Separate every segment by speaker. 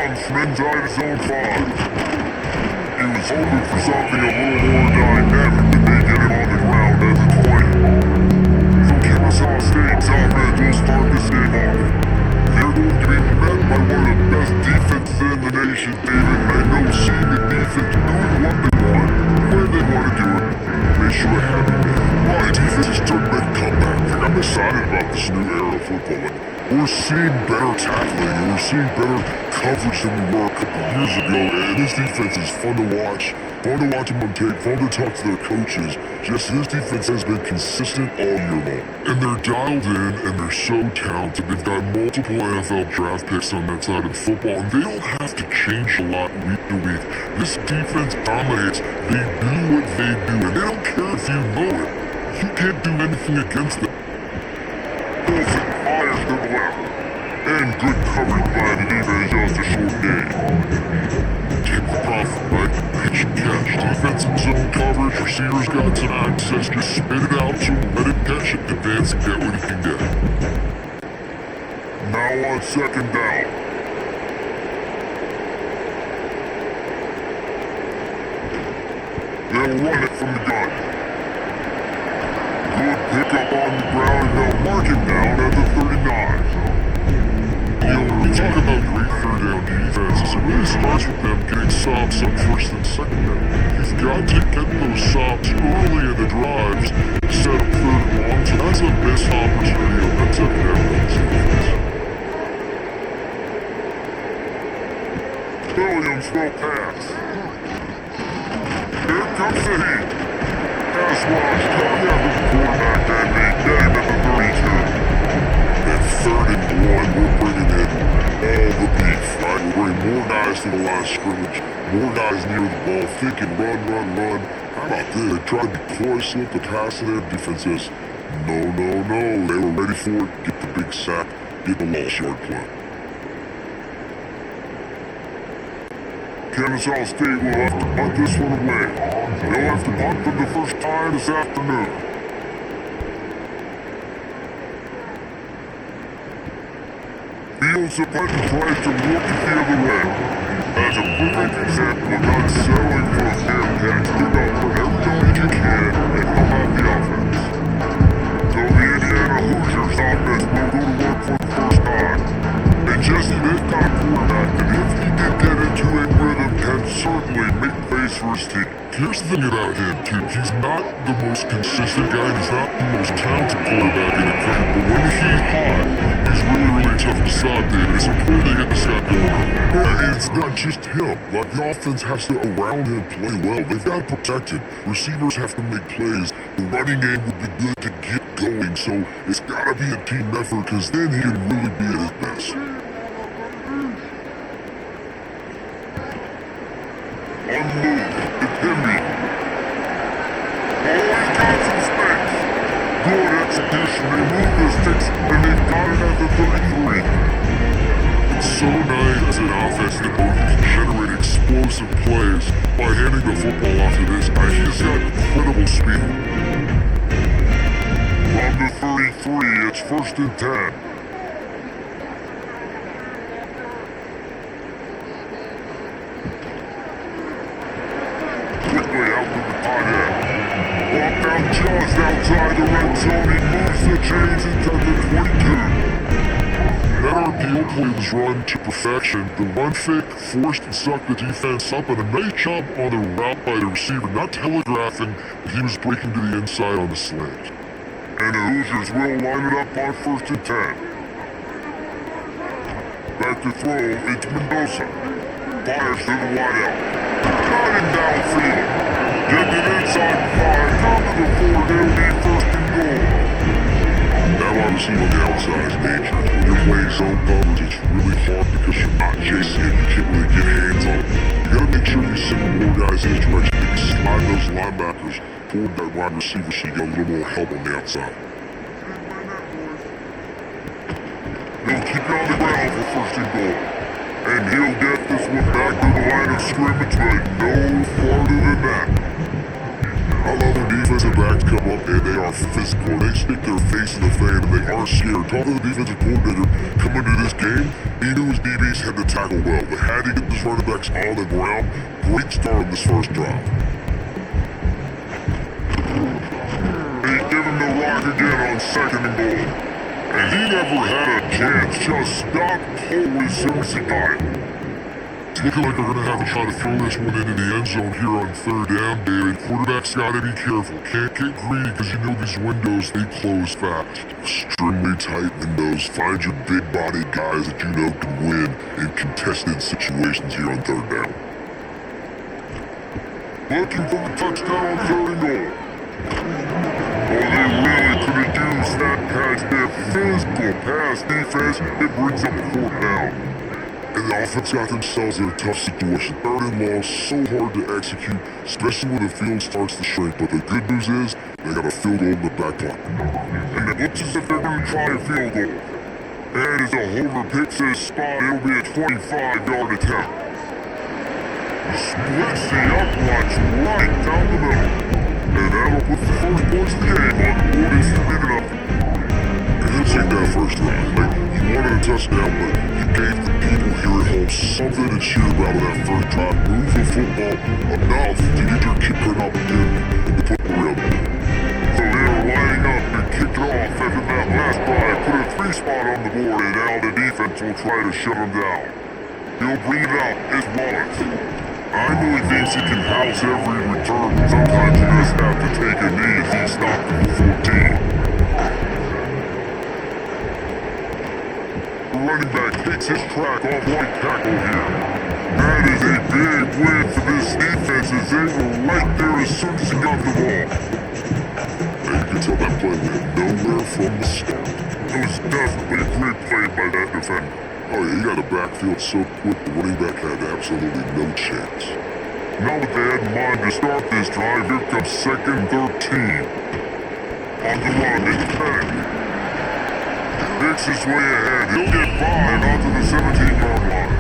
Speaker 1: down from inside his own 5. He was hoping for something a little more dynamic, but they get it on the ground at the 20. So Kennesaw State's offense will start this game off. They're going to be met by one of the best defenses in the nation, David, and I know seeing the defense doing what they want, when they want to do it, makes you a happy man. My defense has turned a big comeback. I'm excited about this new era of football. We're seeing better tackling, and we're seeing better coverage than we were a couple years ago, and this defense is fun to watch them on tape, fun to talk to their coaches. Just this defense has been consistent all year long, and they're dialed in, and they're so talented. They've got multiple NFL draft picks on that side of football, and they don't have to change a lot week to week. This defense dominates. They do what they do, and they don't care if you know it. You can't do anything against them. Wilson fires to the left, and good coverage by the defense just a short gain. Take off, right? Pitch and catch. Defensive zone coverage. Receivers got some access. Just spit it out to him. Let him catch it. Advance and get what he can get. Now on second down. They'll run it from the gun. Good pickup on the ground, and they'll mark him down at the 39. We talk about great third down defenses. It really starts with them getting stops on first and second down. You've got to get those stops early in the drives to set up third and long, so that's a missed opportunity on that second down defense. Williams will pass. Here comes the heat. Pass rush, coming out of the quarterback and made game at the 32. At third and 1, we're bringing in all the beef, right? We're bringing more guys to the line of scrimmage, more guys near the ball, thinking run. How about this? They tried to coy slip the pass to their defenses. No. They were ready for it. Get the big sack, get the lost yard play. Kennesaw State will have to punt this one away. They'll have to punt for the first time this afternoon. Fields a punt and tries to work it the other way. As a perfect example of not settling for a fair catch, do not put every yard you can and you'll have the offense. So the Indiana Hoosiers offense will go to work for the first time. And Jesse, they've got a quarterback that if he can get into a rhythm, can certainly make plays for his team. Here's the thing about him, too. He's not the most consistent guy. He's not the most talented quarterback in the country. But when he's hot, he's really tough to stop, David. It's important to get this guy going. And it's not just him. Like, the offense has to, around him, play well. They've got to protect him. Receivers have to make plays. The running game would be good to get going. So it's got to be a team effort, because then he can really be at his best. On the move, it's Henry. Oh, he's got some space. Good execution. They move the sticks, and they've got it at the 33. It's so nice as an offense that both can generate explosive plays by handing the football off to this guy. He's got incredible speed. From the 33, it's first and 10. Just outside the red zone, he moves the chains into the 22. That RPO play was run to perfection. The run fake forced and sucked the defense up, and a nice job on the route by the receiver, not telegraphing that he was breaking to the inside on the slant. And the Hoosiers will line it up on first and 10. Back to throw, it's Mendoza. Fires to the wideout. Got him downfield. Getting it inside 5, down to the 4, they'll be first and goal. Now obviously on the outside is dangerous. When you're playing zone coverage, it's really hard because you're not chasing it. You can't really get hands on it. You gotta make sure you send more guys in this direction. Maybe slide those linebackers toward that wide receiver so you get a little more help on the outside. They'll keep it on the ground for first and goal. And he'll get this one back to the line of scrimmage, but no farther than that. I love when defensive backs come up and they are physical. They stick their face in the fan and they aren't scared. Talking to the defensive coordinator coming into this game, he knew his DBs had to tackle well, but had to get these running backs on the ground. Great start on this first drive. They give him the rock again on 2nd and goal. And he never had a chance, just stopped cold as soon as he got it. It's looking like they're going to have to try to throw this one into the end zone here on 3rd down, David. Quarterback's got to be careful. Can't get greedy because you know these windows, they close fast. Extremely tight windows. Find your big-bodied guys that you know can win in contested situations here on 3rd down. Looking for the touchdown on 3rd and goal. Oh, they really could have used that pass there. Physical pass defense. It brings up 4th down. And the offense got themselves in a tough situation. 3rd and long, so hard to execute, especially when the field starts to shrink. But the good news is, they got a field goal in the back pocket. And it looks as if they're going to try a field goal. And as the holder picks his spot, it'll be a 25-yard attempt. He splits the uprights right down the middle. And that'll put the first points of the game on the board. It's 3-0. And he'll take that first round. Like, you wanted a touchdown, but you gave the people here at home something to cheer about in that first drive. Move the football enough to get your kicker an opportunity and to put the real in. So they're lining up and kick it off after that last drive. Put a 3-spot on the board, and now the defense will try to shut him down. He'll bring it out. It's Wallace. I know he thinks he can house every return, but sometimes you just have to take a knee if he's stopped at the 14. The running back takes his track off right tackle here. That is a big win for this defense as they were right there as soon as he got the ball. And you can tell that play went nowhere from the start. It was definitely a great play by that defender. Oh yeah, he got a backfield so quick the running back had absolutely no chance. Now that they had in mind to start this drive, here comes 2nd and 13. On the run is Kennedy. Picks his way ahead. He'll get by and onto the 17-yard line.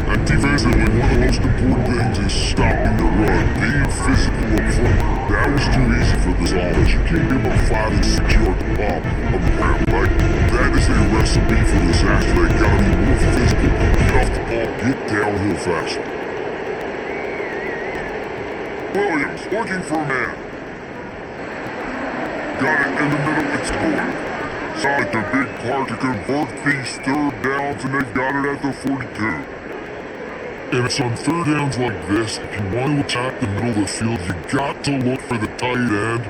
Speaker 1: And defensively, one of the most important things is stopping the run, being physical up front. That was too easy for this offense. You can't give them a 5 and 6 yard pop on the ground. Like, that is a recipe for disaster. They gotta be more physical, get off the ball, get downhill faster. Williams looking for a man. Got it in the middle, it's going. Side the big part to convert these 3rd downs, and they've got it at the 42. And it's on 3rd downs like this, if you want to attack the middle of the field, you got to look for the tight end.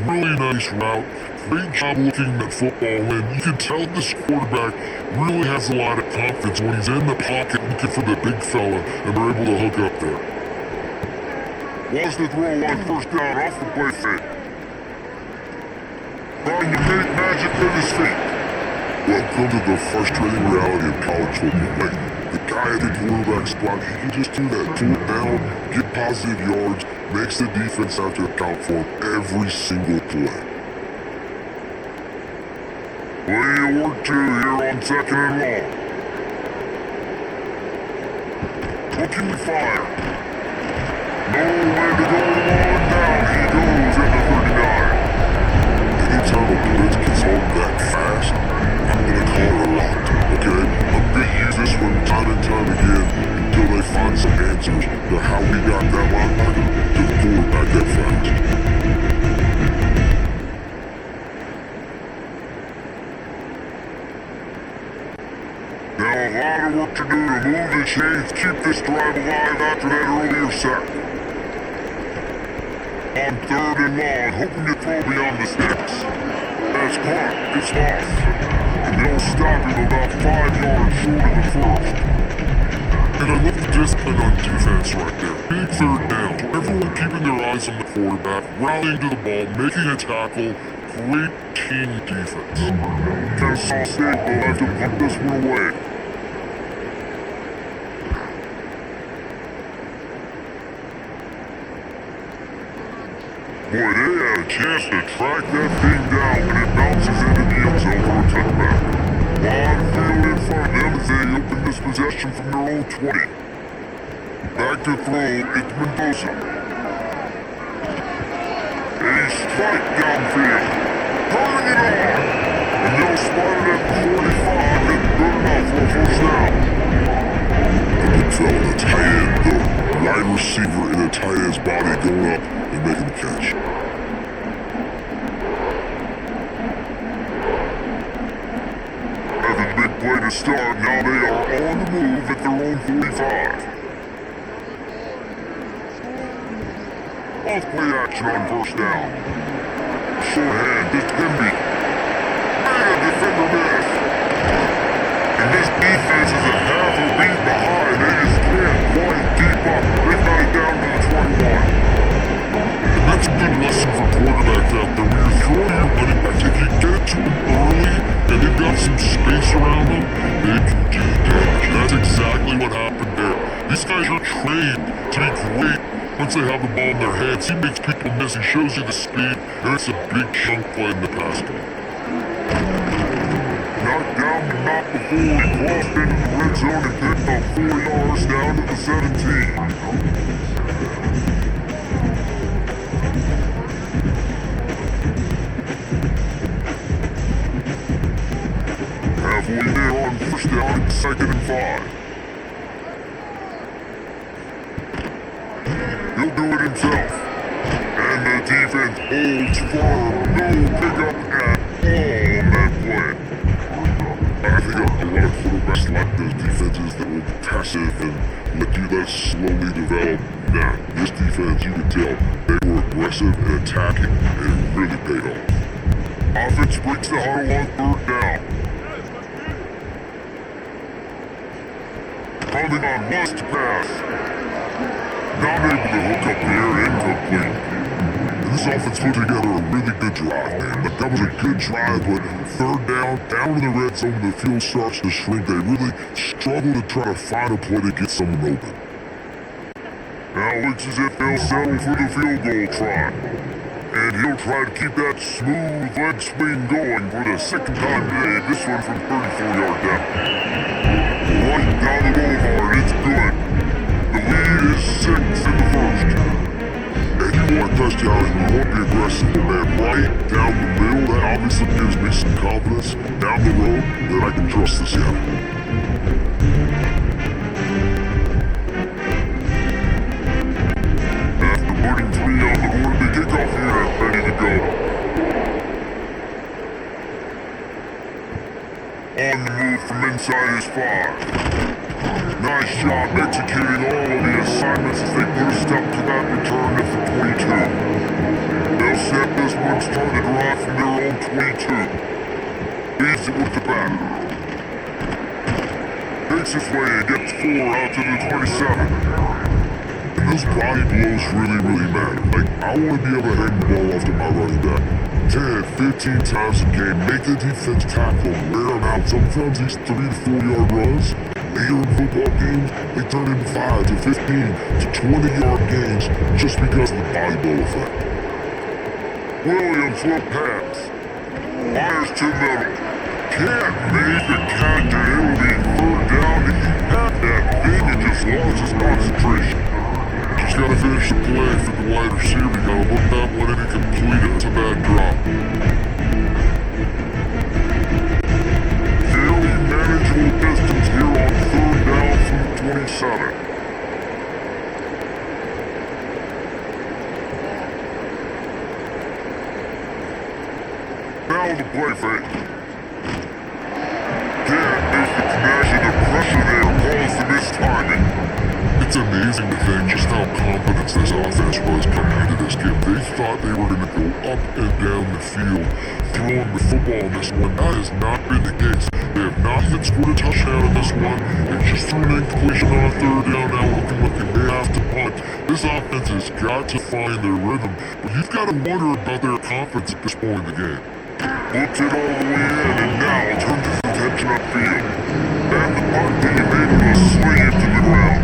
Speaker 1: Really nice route. Great job looking that football in. You can tell this quarterback really has a lot of confidence when he's in the pocket looking for the big fella, and they're able to hook up there. Was the throw on 1st down off the play fake. Trying to make magic with his feet. Welcome to the frustrating reality of college football. Like, the guy at the quarterback spot, he can just do that. 4th down, get positive yards, makes the defense have to account for him every single play. Plenty of work to do here on 2nd and long. Looking to fire. No way to go on down. He goes at the 39. Anytime a blitz gets home that fast, I'm gonna call it a lot, okay? I'm gonna use this one time and time again until they find some answers to how we got that linebacker to the quarterback that fast. Now a lot of work to do to move the chains, keep this drive alive after that earlier sack. On 3rd and long, hoping to throw beyond the sticks. That's caught. It's off. And they'll stop him about 5 yards short of the first. And I love the discipline on defense right there. Big 3rd down. Everyone keeping their eyes on the quarterback, rallying to the ball, making a tackle. Great team defense. Kennesaw State will have to put this one away. Boy, they had a chance to track that thing down when it bounces into the end zone for a touchback. Wide field in front of them as they open this possession from their own 20. Back to throw, it's Mendoza. A strike downfield. Turning it on. And they'll spot it at the 45 and good enough for a first down. The big fella, the tight end, the wide receiver in the tight end's body going up and making the catch. After the big play to start, now they are on the move at their own 45. Off play action on first down. Shorthand to Timby. And a defender miss. And this defense is a half a beat behind. They just can't quite keep up. They've got it down to the 21. And that's a good lesson for quarterbacks out there. When you're throwing your running back, if you get it to them early and they've got some space around them, they can do damage. That's exactly what happened there. These guys are trained to be great. Once they have the ball in their hands, he makes people miss, he shows you the speed, and it's a big chunk play in the pass game. Knocked down but not before he crossed into the red zone and picked up 4 yards down to the 17. Halfway there on first down and 2nd and 5. He'll do it himself. And the defense holds firm. No pickup at all on that play. I think a lot of quarterbacks like those defenses that will be passive and let you slowly develop. Nah, this defense, you can tell, they were aggressive and attacking, and it really paid off. Offense breaks the huddle on 3rd down. Coming on must pass. Not able to hook up there, incomplete. And this offense put together a really good drive, man. Like, that was a good drive, but 3rd down in the red zone, the field starts to shrink. They really struggle to try to find a play to get someone open. Now it looks as if they'll settle for the field goal try. And he'll try to keep that smooth leg spin going for the 2nd time today. This one from 34-yard down. Right down the boulevard, it's good. The lead is 6 in the 1st. And you want a touchdown and you want to be aggressive, man. Right down the middle, that obviously gives me some confidence down the road that I can trust this guy. After putting 3 on the board, the kickoff unit ready to go. On the move from inside his 5. Nice job executing all of the assignments as they put a stop to that return at the 22. They'll set this one, start the drive from their own 22. Leads it with the bat. Takes his way and gets 4 out to the 27. And those body blows really matter. Like, I want to be able to hang the ball off to my running back 10, 15 times a game, make the defense tackle, wear him out. Sometimes these 3 to 4 yard runs, later in football games, they turn into 5 to 15 to 20-yard gains just because of the body blow effect. Williams will pass. Fires to middle. Can't make the catch and it'll be 3rd down and he had that thing and just lost his concentration. Just gotta finish the play for the wide receiver. Gotta look that one in and complete it. It's a bad drop. Fairly manageable distance here on 3rd down from the 27. Now the play fake. Can't miss the connection. The pressure there calls for mistiming. It's amazing to think just how confident this offense was coming into this game. They thought they were going to go up and down the field throwing the football in this one. That has not been the case. They have not yet scored a touchdown in this one. They just threw an incompletion on 3rd down. Now looking, they have to punt. This offense has got to find their rhythm. But you've got to wonder about their confidence at this point in the game. Puts it all the way in, and now turns his attention upfield. And the punt team able to swing it to the ground.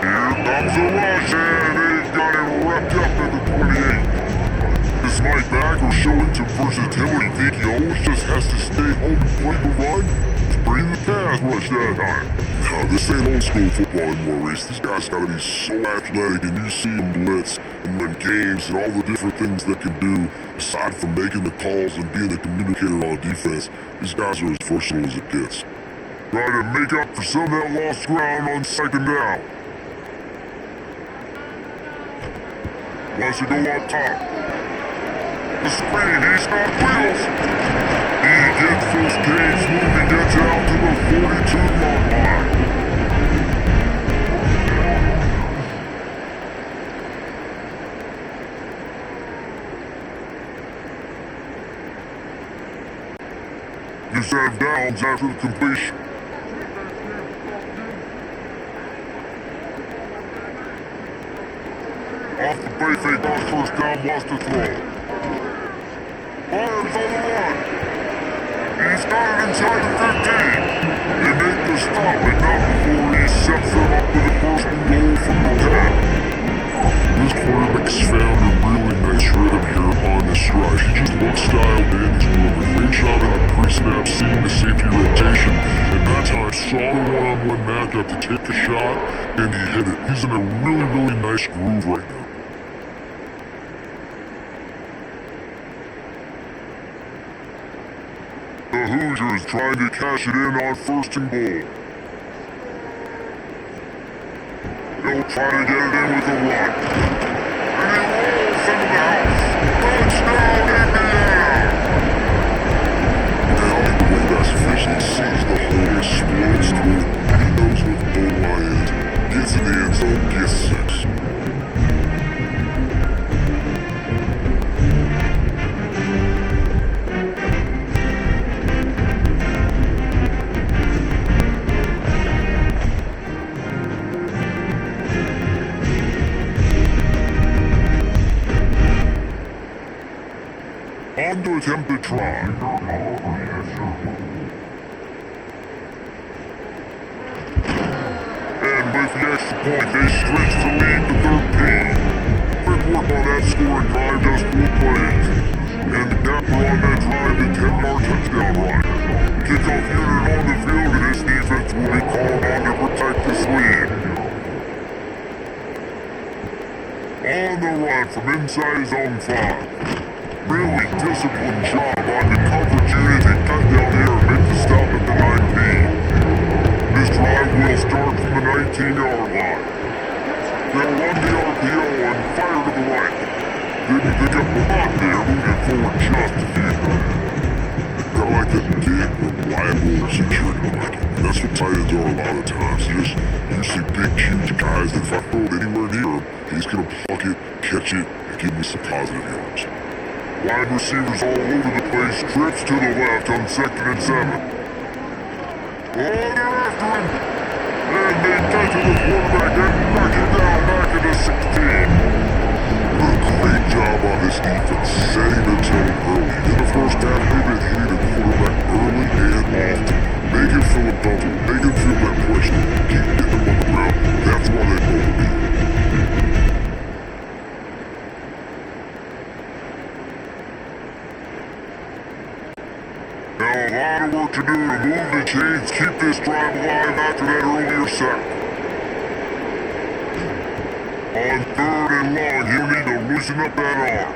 Speaker 1: Here comes a rush, and they've got it wrapped up at the 28. This Mike Backer showing some versatility. Think he always just has to stay home and play the run? Bring the pass rush that time. This ain't old school football anymore, Reese. These guys gotta be so athletic, and you see them blitz and win games and all the different things they can do aside from making the calls and being a communicator on defense. These guys are as versatile as it gets. Try to make up for some of that lost ground on second down. Wants to go up top. The screen, he's got wheels. He gets those gains moving, gets out to the 42-yard line. You set downs after the completion. Off the play fake on first down, wants to throw. Fires on the run. He's got it inside the 15. They make the stop, but not before he sets them up with a first and goal from the 10. This quarterback's found a really nice rhythm here on this drive. He just looks dialed in. He's doing a great job in the pre-snap, seeing the safety rotation, and that time saw the one-on-one matchup to take a shot, and he hit it. He's in a really, really nice groove right now. The Hoosiers trying to cash it in on first and goal. They'll try to get it in with a run. And he rolls into the house. Touchdown, Indiana! Now the way that's officially sees the hole, explodes through it. He knows where the goal line is. Gets in the end zone, gets 6. On to attempt the try. And with the extra point, they stretch the lead to 13. Quick work on that scoring drive, just 4 plays. And the capper on that drive, the 10-yard touchdown run. Kickoff unit on the field, and this defense will be called on to protect this lead. On the run from inside zone 5. Really disciplined job on the coverage unit. They cut down here and make the stop at the 19. This drive will start from the 19-yard line. They'll run the RPO and fire to the right. Didn't pick up the block there, moving forward just a few. Got like that big, reliable security blanket. And that's what tight ends are a lot of times. You see big, huge guys that if I throw it anywhere near him, he's going to pluck it, catch it, and give me some positive yards. Wide receivers all over the place, trips to the left on 2nd and 7. Oh, they're after him! And they get to the quarterback and knock it down back into 16. What a great job on this defense, setting the tone early. In the first half, they've been hitting the quarterback early and often. Make him feel uncomfortable, make him feel that pressure, keep getting him on the ground. That's why they know the beat. Now a lot of work to do to move the chains, keep this drive alive after that earlier sack. On 3rd and long, he'll need to loosen up that arm.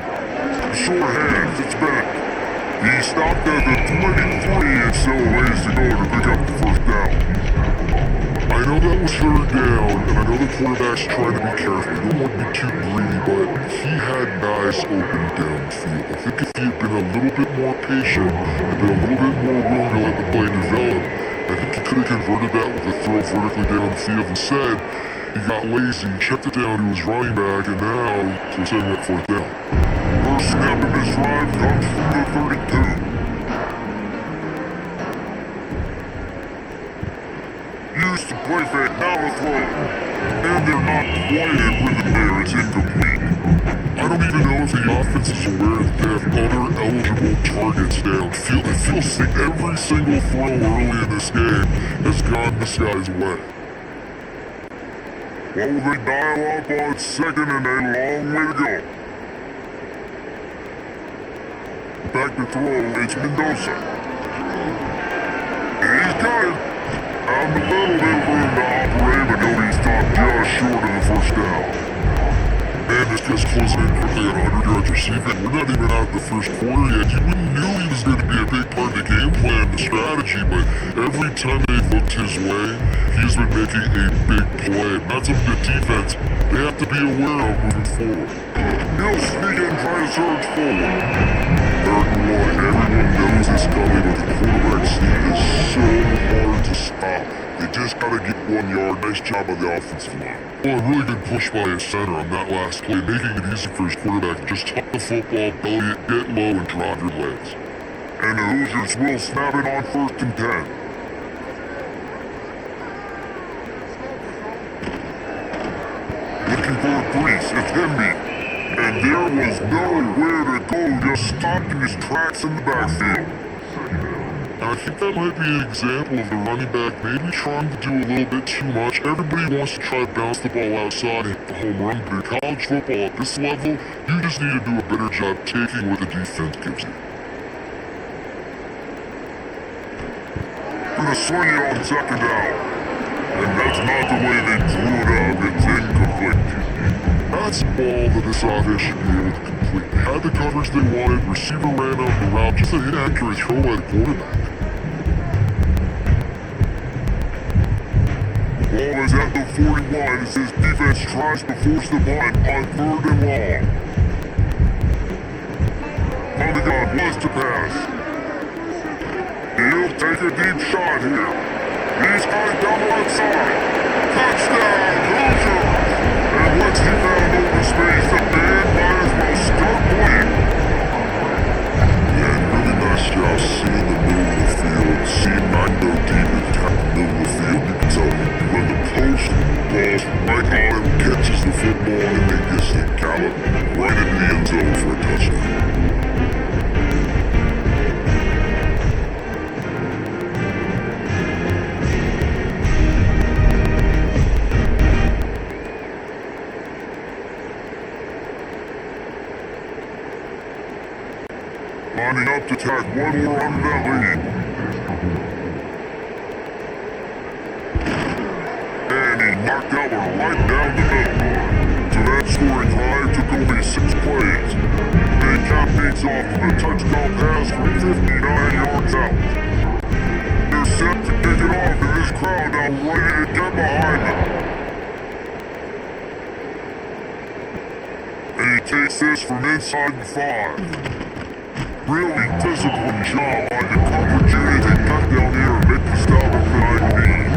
Speaker 1: Short hands, it's back. He stopped at the 23 and still ways to go to pick up the first down. I know that was 3rd down, and I know the quarterback's trying to be careful. You don't want to be too greedy, but he had guys open downfield. I think if he had been a little bit more patient and been a little bit more willing to let the play develop, I think he could have converted that with a throw vertically downfield. Instead, he got lazy, checked it down to his running back, and now he's setting up 4th down. First snap of this drive comes from the 32. Used to play fake, now a throw. And they're not quite at rhythm there, it's incomplete. I don't even know if the offense is aware that they have other eligible targets downfield. It feels like every single throw early in this game has gone this guy's way. What will they dial up on 2nd and a long way to go? Back to throw, it's Mendoza. And he's got him. Out them a little bit of room to operate, but nobody's stopped just short of the first down. And this gets closing in quickly at 100 yards receiving. We're not even out of the first quarter yet. You wouldn't knew he was going to be a big part of the game plan, the strategy, but every time they've looked his way, he's been making a big play. And that's something the defense, they have to be aware of moving forward. He'll sneak in and try to surge forward. Third and one, everyone knows it's coming, but the quarterback sneak is so hard to stop. They just gotta get 1 yard. Nice job on the offensive line. Well, a really good push by his center on that last play, making it easy for his quarterback to just tuck the football, belly it, get low, and drop your legs. And the Hoosiers will snap it on 1st and 10. Looking for a breeze, it's Hemby. And there was nowhere to go, just stopped in his tracks in the backfield. And I think that might be an example of the running back maybe trying to do a little bit too much. Everybody wants to try to bounce the ball outside and hit the home run, but in college football at this level, you just need to do a better job taking what the defense gives you. Gonna swing it on 2nd down. And that's not the way they drew it up. It's incomplete. That's a ball that this offense should be able to complete. They had the coverage they wanted, receiver ran out the route, just an inaccurate throw by the quarterback. Ball is at the 41 as his defense tries to force the punt on 3rd and long. Pondigan was to pass. He'll take a deep shot here. He's got it down the left side. Touchdown, Hoosiers! And once he found open space, the band might as well start playing. And really nice job seeing the middle of the field, seeing Magno deep attack the middle of the field. You can tell him when the post, ball's right on him, catches the football, and then gets the gallop right into the end zone for a touchdown. Lining up to tack one more under that lead. And he knocked that one right down the middle. So that scoring drive took only 6 plays. They cap things off with a touchdown pass from 59 yards out. They're set to kick it off, and this crowd now ready to get behind them. And he takes this from inside the 5. Really disciplined job by the coverage unit to cut down here and make the stop at the 19.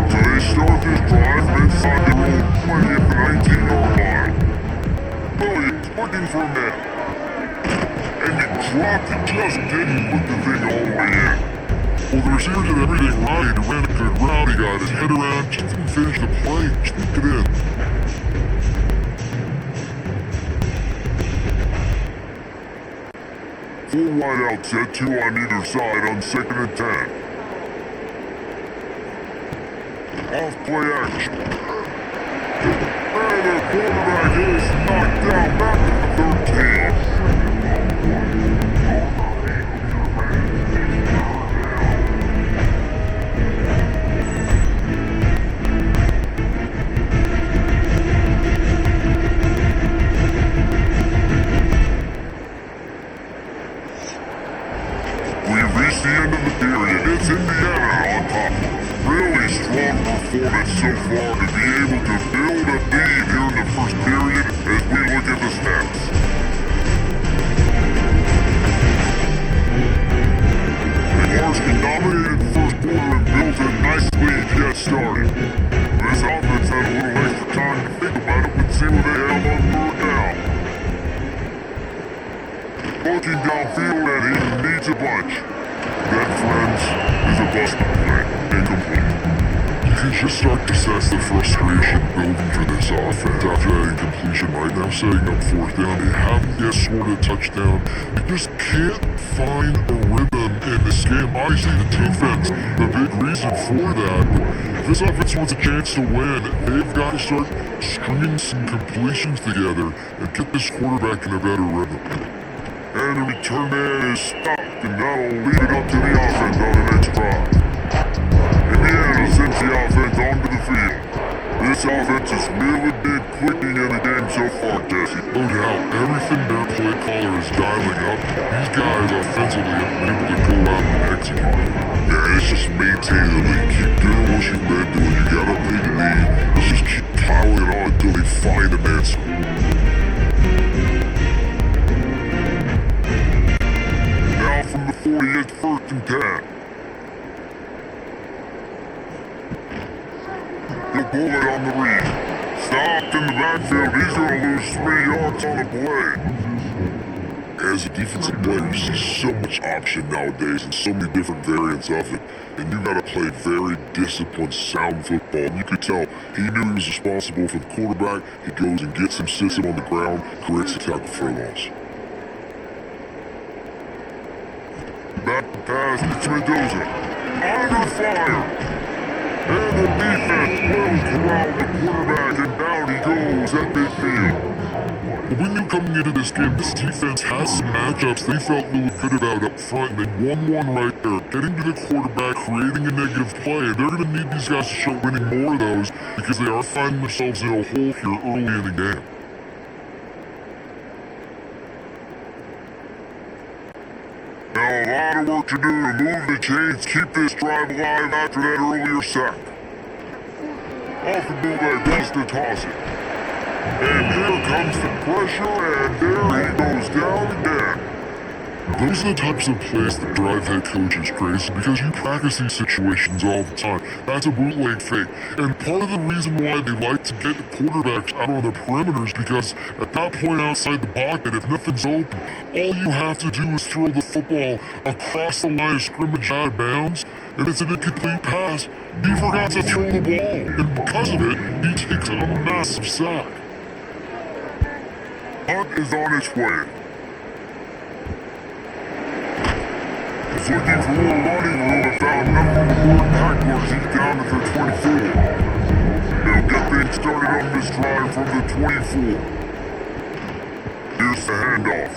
Speaker 1: So they start this drive from inside their own 20 at the 19-yard line. Williams looking for a man. And he dropped it, just didn't put the thing all the way in. Well, the receiver did everything right. He ran a good route, he got his head around, just didn't finish the play, just didn't get in. Four wideouts set, 2 on either side on 2nd and 10. Off play action. And the quarterback is knocked down back to the 13. The end of the period. It's Indiana on top. Really strong performance so far to be able to build a lead here in the first period as we look at the stats. The Varsity dominated the first quarter and built a nice lead to get started. This offense had a little extra time to think about it. Let's see what they have on 3rd down. Looking downfield and he needs a bunch. That, friends, is a busted play. Incomplete. You can just start to sense the frustration building for this offense after that incompletion. Right now, setting up 4th down, they haven't yet scored a touchdown. They just can't find a rhythm in this game. Obviously, the defense, the big reason for that. If this offense wants a chance to win, they've got to start stringing some completions together and get this quarterback in a better rhythm. And the return man is stopped, and that'll lead it up to the offense on the next drive. Indiana the offense onto the field. This offense is really big clicking in the game so far, Jesse.
Speaker 2: No doubt, everything their play caller is dialing up, these guys offensively have been able to go out and execute.
Speaker 1: Yeah, it's just maintaining the lead. Keep doing what you've been doing. You gotta take the lead. Let's just keep piling on until they find an answer. Now from the 40, it's 1st and 10. The bullet on the read. Stopped in the backfield. He's going to lose 3 yards on the play. As a defensive player, you see so much option nowadays and so many different variants of it. And you got to play very disciplined, sound football. And you could tell he knew he was responsible for the quarterback. He goes and gets him, sits him on the ground, creates a tackle for a loss. Back to pass, it's Mendoza. Under fire. And the defense whirls around the quarterback, and down he goes at midfield.
Speaker 2: But we knew coming into this game, this defense has some matchups they felt really good about up front, and they won one right there. Getting to the quarterback, creating a negative play, and they're going to need these guys to start winning more of those because they are finding themselves in a hole here early in the game.
Speaker 1: Now a lot of work to do to move the chains, keep this drive alive after that earlier sack. Off the bootleg, wants to toss it. And here comes the pressure, and there he goes down again.
Speaker 2: Those are the types of plays that drive head coaches crazy because you practice these situations all the time. That's a bootleg fake. And part of the reason why they like to get the quarterbacks out on the perimeters because at that point outside the pocket, if nothing's open, all you have to do is throw the football across the line of scrimmage out of bounds, and it's an incomplete pass. He forgot to throw the ball, and because of it, he takes a massive sack.
Speaker 1: Hunt is on its way. He's looking for more running room and found nothing more backwards. He's down to the 24. They'll get things started on this drive from the 24. Here's the handoff.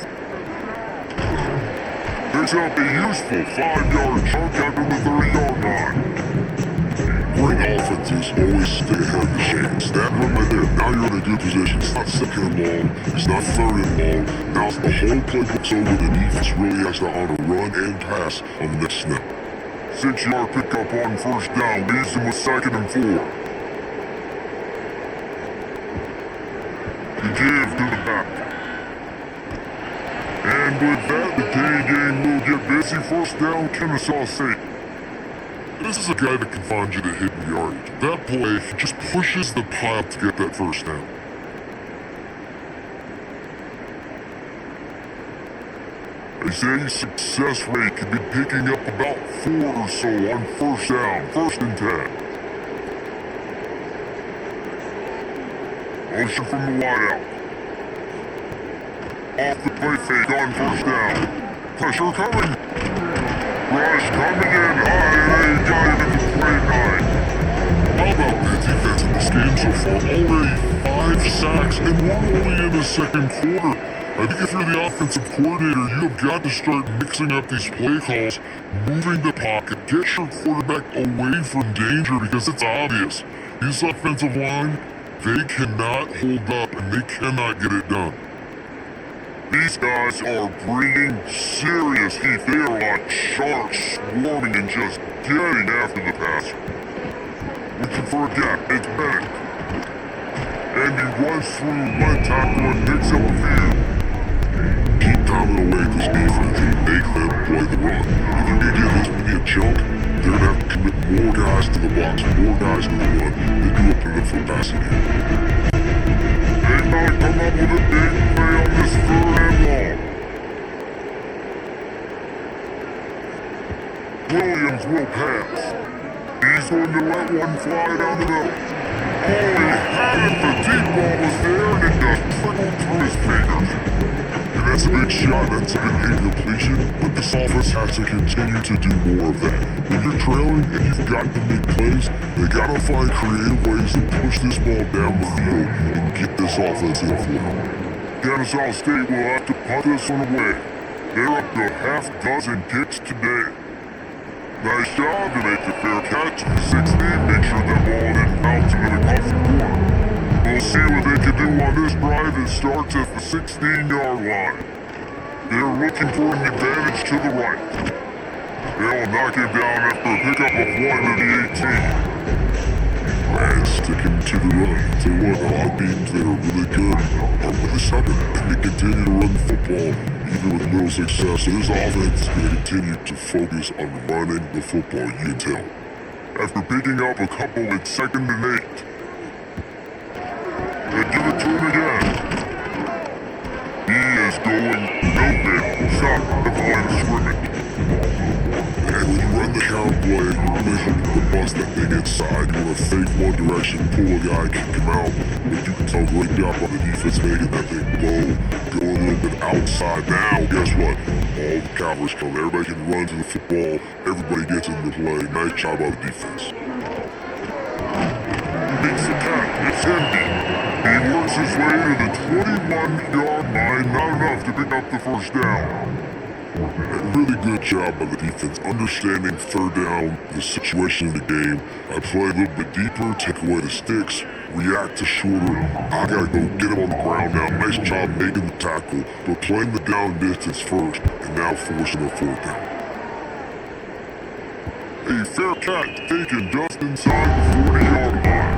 Speaker 1: Picks up a useful 5-yard chunk after the 30-yard line.
Speaker 2: Great offenses always stay ahead of the chains. That run right there, now you're in a good position. It's not 2nd and long, it's not 3rd and long. Now the whole playbook's over, the defense really has to honor run and pass on the next snap.
Speaker 1: 6-yard pickup on 1st down, leaves him with 2nd and 4. He gives to the back. And with that, the game will get busy. 1st down, Kennesaw State.
Speaker 2: This is a guy that can find you the hidden yardage. That play, he just pushes the pile to get that 1st down.
Speaker 1: They say success rate could be picking up about 4 or so on 1st down, 1st and 10. Motion from the wideout. Off the play fake on 1st down. Pressure coming. Rush coming in high, and they got him in the play 9.
Speaker 2: How about the defense in this game so far? Already 5 sacks, and we're only in the 2nd quarter. I think if you're the offensive coordinator, you have got to start mixing up these play calls, moving the pocket, get your quarterback away from danger because it's obvious. This offensive line, they cannot hold up and they cannot get it done.
Speaker 1: These guys are bringing serious heat. They are like sharks swarming and just getting after the passer. Looking for a gap, it's Bennett. And he runs through one tackle and picks up a few. Keep pounding away at this defense and make them play the run. If you can get this many a chunk, they're going to have to commit more guys to the box, more guys to the run than do up in the foot passing game. They might come up with a big play on this 3rd and long. Williams will pass. He's going to let one fly down the middle. Oh, he had it. The deep ball was there, and it just trickled through his fingers. And that's a big shot. That's a big incompletion. But this offense has to continue to do more of that. When you're trailing and you've got to make plays, they got to find creative ways to push this ball down the field and get this offense in flow. Kennesaw State will have to punt this one away. They're up to half dozen kicks today. Nice job to make the fair catch. 16, make sure that ball didn't bounce into the cover corner. We'll see what they can do on this drive that starts at the 16-yard line. They're looking for an advantage to the right. They'll knock him down after a pickup of 1 to the 18.
Speaker 2: And sticking to the run. Tell you what, a lot of teams that are really good are really stubborn, and they continue to run the football even with little success. So this offense is going to continue to focus on running the football, you can tell.
Speaker 1: After picking up a couple at 2nd and 8. They give it to him again. He is going nowhere. Shot at the line of scrimmage.
Speaker 2: And when you run the counter play, you're really hoping to bust that thing inside. You want to fake one direction, pull a guy, kick him out. But you can tell great job on the defense making that thing low, go a little bit outside. Now, guess what? All the covers come. Everybody can run to the football. Everybody gets into play. Nice job by the defense.
Speaker 1: Makes the tap. It's empty. He works his way to the 21-yard line. Not enough to pick up the first down.
Speaker 2: A really good job by the defense, understanding 3rd down, the situation in the game. I play a little bit deeper, take away the sticks, react to shorter. I gotta go get him on the ground now. Nice job making the tackle, but playing the down distance first, and now forcing a 4th down.
Speaker 1: A fair catch taken just inside the 40-yard line.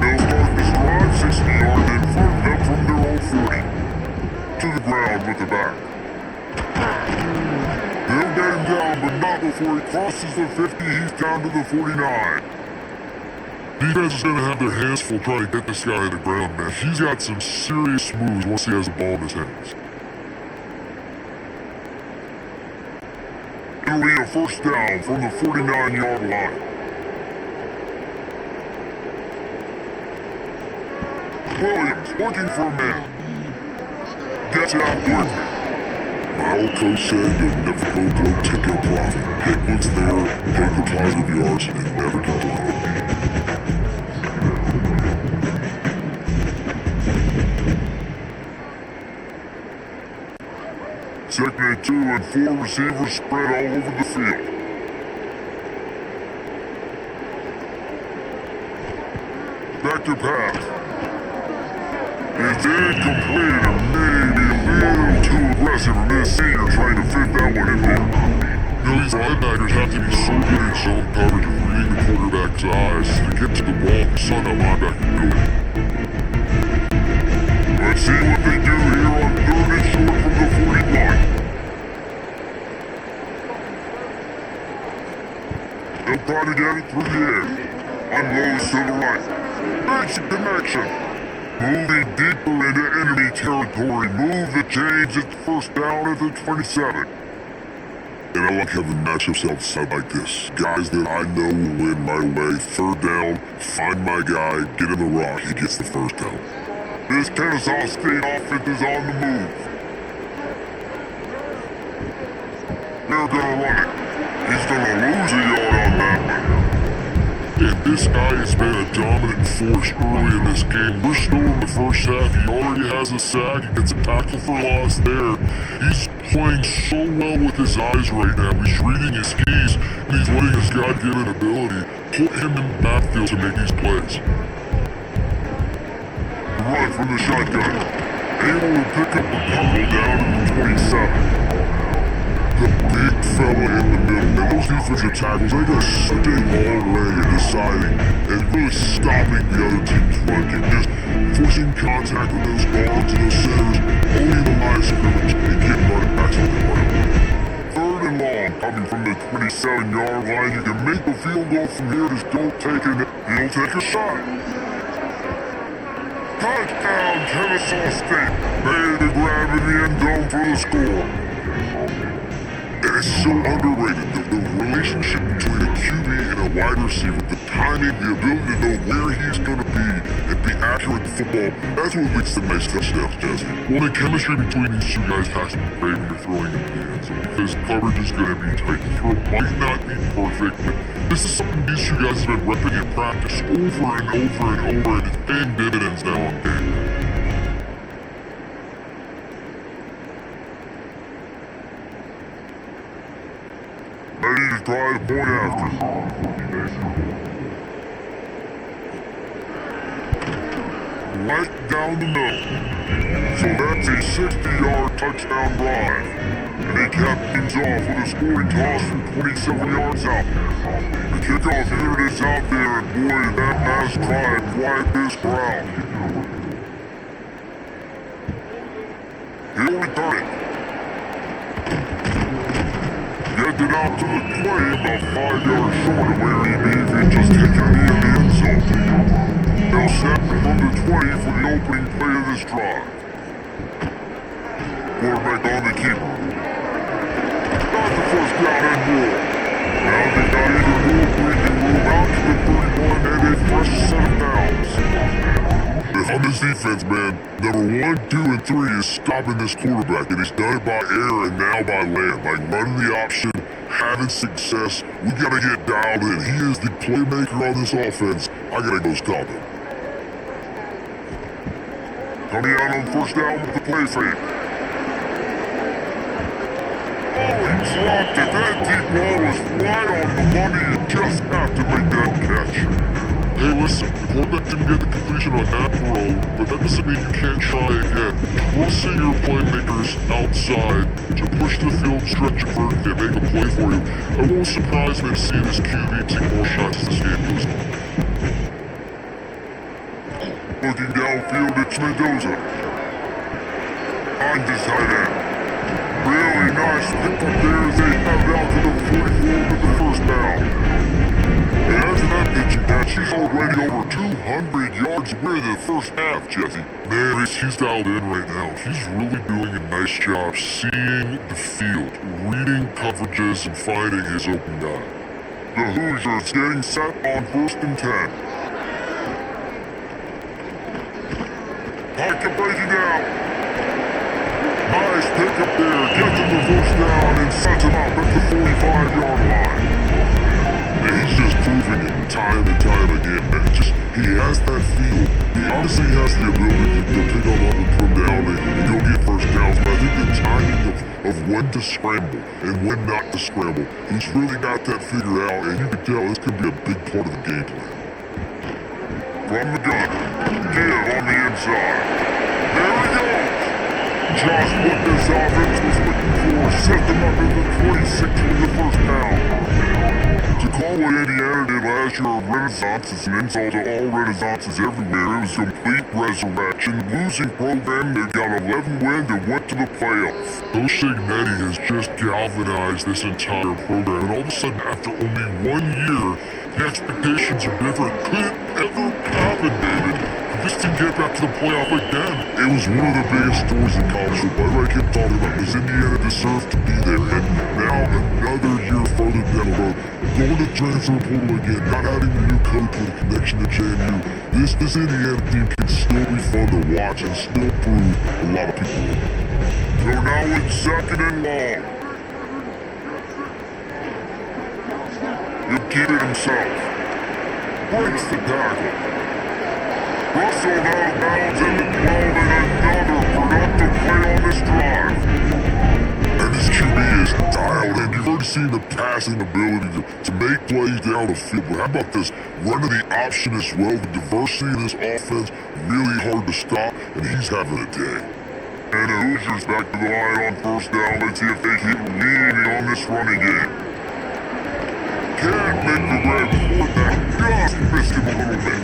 Speaker 1: They'll start this drive 60 yards in front of them from their own 40. To the ground with the back. They'll get him down, but not before he crosses the 50. He's down to the 49.
Speaker 2: Defense is going to have their hands full trying to get this guy to the ground, man. He's got some serious moves once he has the ball in his hands.
Speaker 1: It'll be a first down from the 49-yard line. Williams looking for a man. Gets it out quickly.
Speaker 2: My old coach said you'll never go broke, take your profit. Pick what's there, take the positive yards, and never complain.
Speaker 1: Second and 2 and 4 receivers spread all over the field. Back to pass. It's incomplete and maybe a little too aggressive for this senior trying to fit that one in there.
Speaker 2: You know, these linebackers have to be so good in zone coverage of reading the quarterback's eyes to get to the ball and saw that linebacker do it.
Speaker 1: Let's see what they do here on 3rd and short from the 41. They'll try to get it through the air. Unloads to the right. Makes a connection. Moving deeper into enemy territory. Move the chains at first down at the 27.
Speaker 2: And I like having matchups outside like this. Guys that I know will win right away. 3rd down, find my guy, get in the rock, he gets the first down.
Speaker 1: This Kennesaw State offense is on the move. They're gonna run it. He's gonna lose a yard on that one.
Speaker 2: And this guy has been a dominant force early in this game. We're still in the first half. He already has a sack. He gets a tackle for loss there. He's playing so well with his eyes right now. He's reading his keys, and he's letting his God-given ability put him in the backfield to make these plays.
Speaker 1: Run from the shotgun. Able to pick up a couple down in the 27.
Speaker 2: The big fella in the middle. And those defensive tackles, they go such a long way in deciding and really stopping the other team's run game. Just forcing contact with those guards and those centers, owning the line of scrimmage, and getting running backs on the ground.
Speaker 1: 3rd and long, coming from the 27-yard line. You can make the field goal from here. Just don't take it. He'll take a shot. Touchdown, Kennesaw State. Ready to grab in the end zone for the score.
Speaker 2: And it's so underrated, the relationship between a QB and a wide receiver, the timing, the ability to know where he's going to be and be accurate with the football, that's what leads to nice touchdowns, Jesse. Well, the chemistry between these two guys has to be great when you're throwing in the hands, because coverage is going to be tight. The throw might not be perfect, but this is something these two guys have been repping in practice over and over and over, and it's paying dividends now on game.
Speaker 1: Ready to try to point after. Right down the middle. So that's a 60-yard touchdown drive. And they capped things off with a scoring toss from 27 yards out. The kickoff unit is out there, and boy, that last drive quiet this crowd. He only got it. Gets it out to the 20, about 5 yards short of where he may have just taken me in the end zone. They'll snap it from the 20 for the opening play of this drive. Quarterback on the keeper. Got the first down and more. Now they got even more breathing room out to the 31 and a fresh set of downs. On this defense, man, number 1, 2, and 3 is stopping this quarterback, and he's done it by air and now by land. Like running the option, having success. We gotta get dialed in. He is the playmaker on this offense. I gotta go stop him. Coming out on first down with the play fake. Oh, he dropped it. That deep ball was right on the money. You just have to make that catch.
Speaker 2: Hey, listen, the quarterback didn't get the completion on that throw, but that doesn't mean you can't try again. Trusting your playmakers outside to push the field, stretch it vertically, and make a play for you. I won't surprise me to see this QB take more shots as this game goes on.
Speaker 1: Looking downfield, it's Mendoza. On the tight end. Really nice pick up there as they have it out to the 44 with the first down. And after that pitching catch, he's already over 200 yards with the first half, Jesse.
Speaker 2: Man, he's dialed in right now. He's really doing a nice job seeing the field, reading coverages, and finding his open guy.
Speaker 1: The Hoosiers getting set on 1st and 10. Pike breaking out. Nice pick up there, gets him the first down and sets him up at the 45-yard line.
Speaker 2: And he's just proving it time and time again, man. He has that feel. He obviously has the ability to pick up on and come down and go get first downs, but I think the timing of when to scramble and when not to scramble, he's really got that figured out, and you can tell this could be a big part of the game plan.
Speaker 1: From the gun, give on the inside. There he goes. Just what this offense was looking for. Set them up in the 26 with the first down. To call what Indiana did last year a renaissance is an insult to all renaissances everywhere. It was a complete resurrection. Losing program, they got 11 wins and went to the playoffs.
Speaker 2: Coach Signetti has just galvanized this entire program, and all of a sudden, after only 1 year, the expectations are different. Could it ever happen, David? This team get back to the playoff again.
Speaker 1: It was one of the biggest stories in college football. I kept talking about this. Indiana deserved to be there, and now another year further down the road, going to transfer portal again, not having a new coach with a connection to JMU. This Indiana team can still be fun to watch and still prove a lot of people wrong. So now it's 2nd and long. He'll keep it himself. Breaks the tackle. Russell out of bounds in the 12 and another productive play on this drive.
Speaker 2: And this QB is dialed in. You've already seen the passing ability to make plays down the field. But how about this? Running the option as well. The diversity in this offense, really hard to stop, and he's having a day.
Speaker 1: And the Hoosiers back to the line on first down. Let's see if they keep leaning on this running game. Can't make the red quarterback. Just missed him a little bit.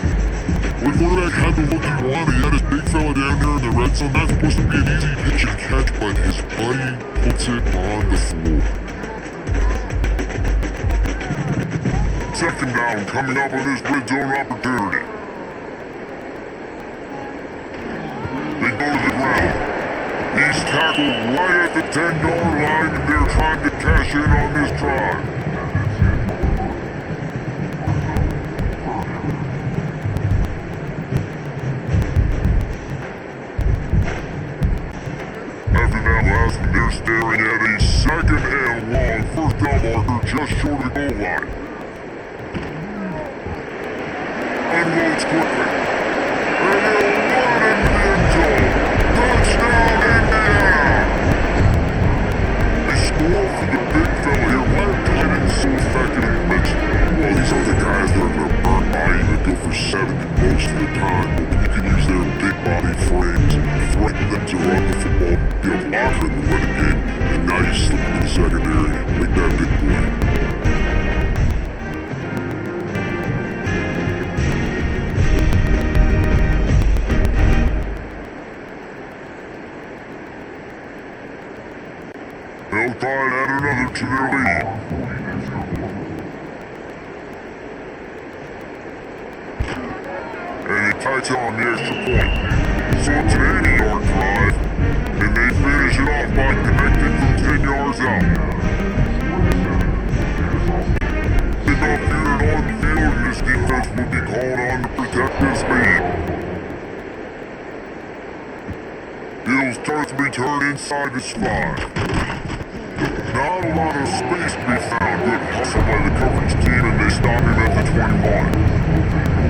Speaker 2: The quarterback had the look he wanted. He had his big fella down there in the red zone. That's supposed to be an easy pitch and catch, but his buddy puts it on the floor.
Speaker 1: 2nd down coming up on this red zone opportunity. They go to the ground. He's tackled right at the 10-yard line, and they're trying to cash in on this drive. They're staring at a 2nd and long first down marker just short of the goal line. Unloads quickly. And they'll run into the end zone. Touchdown, Indiana! They score for the big fella here. Why are they getting so fast?
Speaker 2: you have locker in the running game, and now you slip into the secondary. Make that big play. They'll try and add another to their lead. And they touch on the extra point. So it's an 80-yard drive, and they finish it off by connecting from 10 yards out. Kickoff unit on the field, and this defense will be called on to protect this lead. Field starts to be turned inside the spot. Not a lot of space to be found. Good hustle by the coverage team, and they stop him at the 21.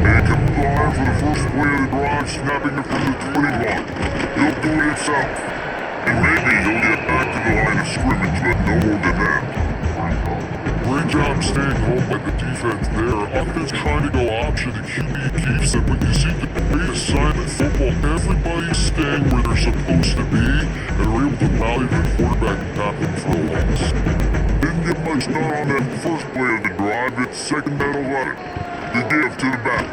Speaker 2: They come line for the first play of the drive, snapping it from the 21. He'll do it himself. And maybe he'll get back to the line of scrimmage, but no more than that. Great job staying home by the defense there. Offense trying to go option, the QB keeps it, but you see the great assignment football. Everybody's staying where they're supposed to be, and are able to rally the quarterback and tap him for a loss. Didn't get much done on that first play of the drive. It's second and 11. The give to the back.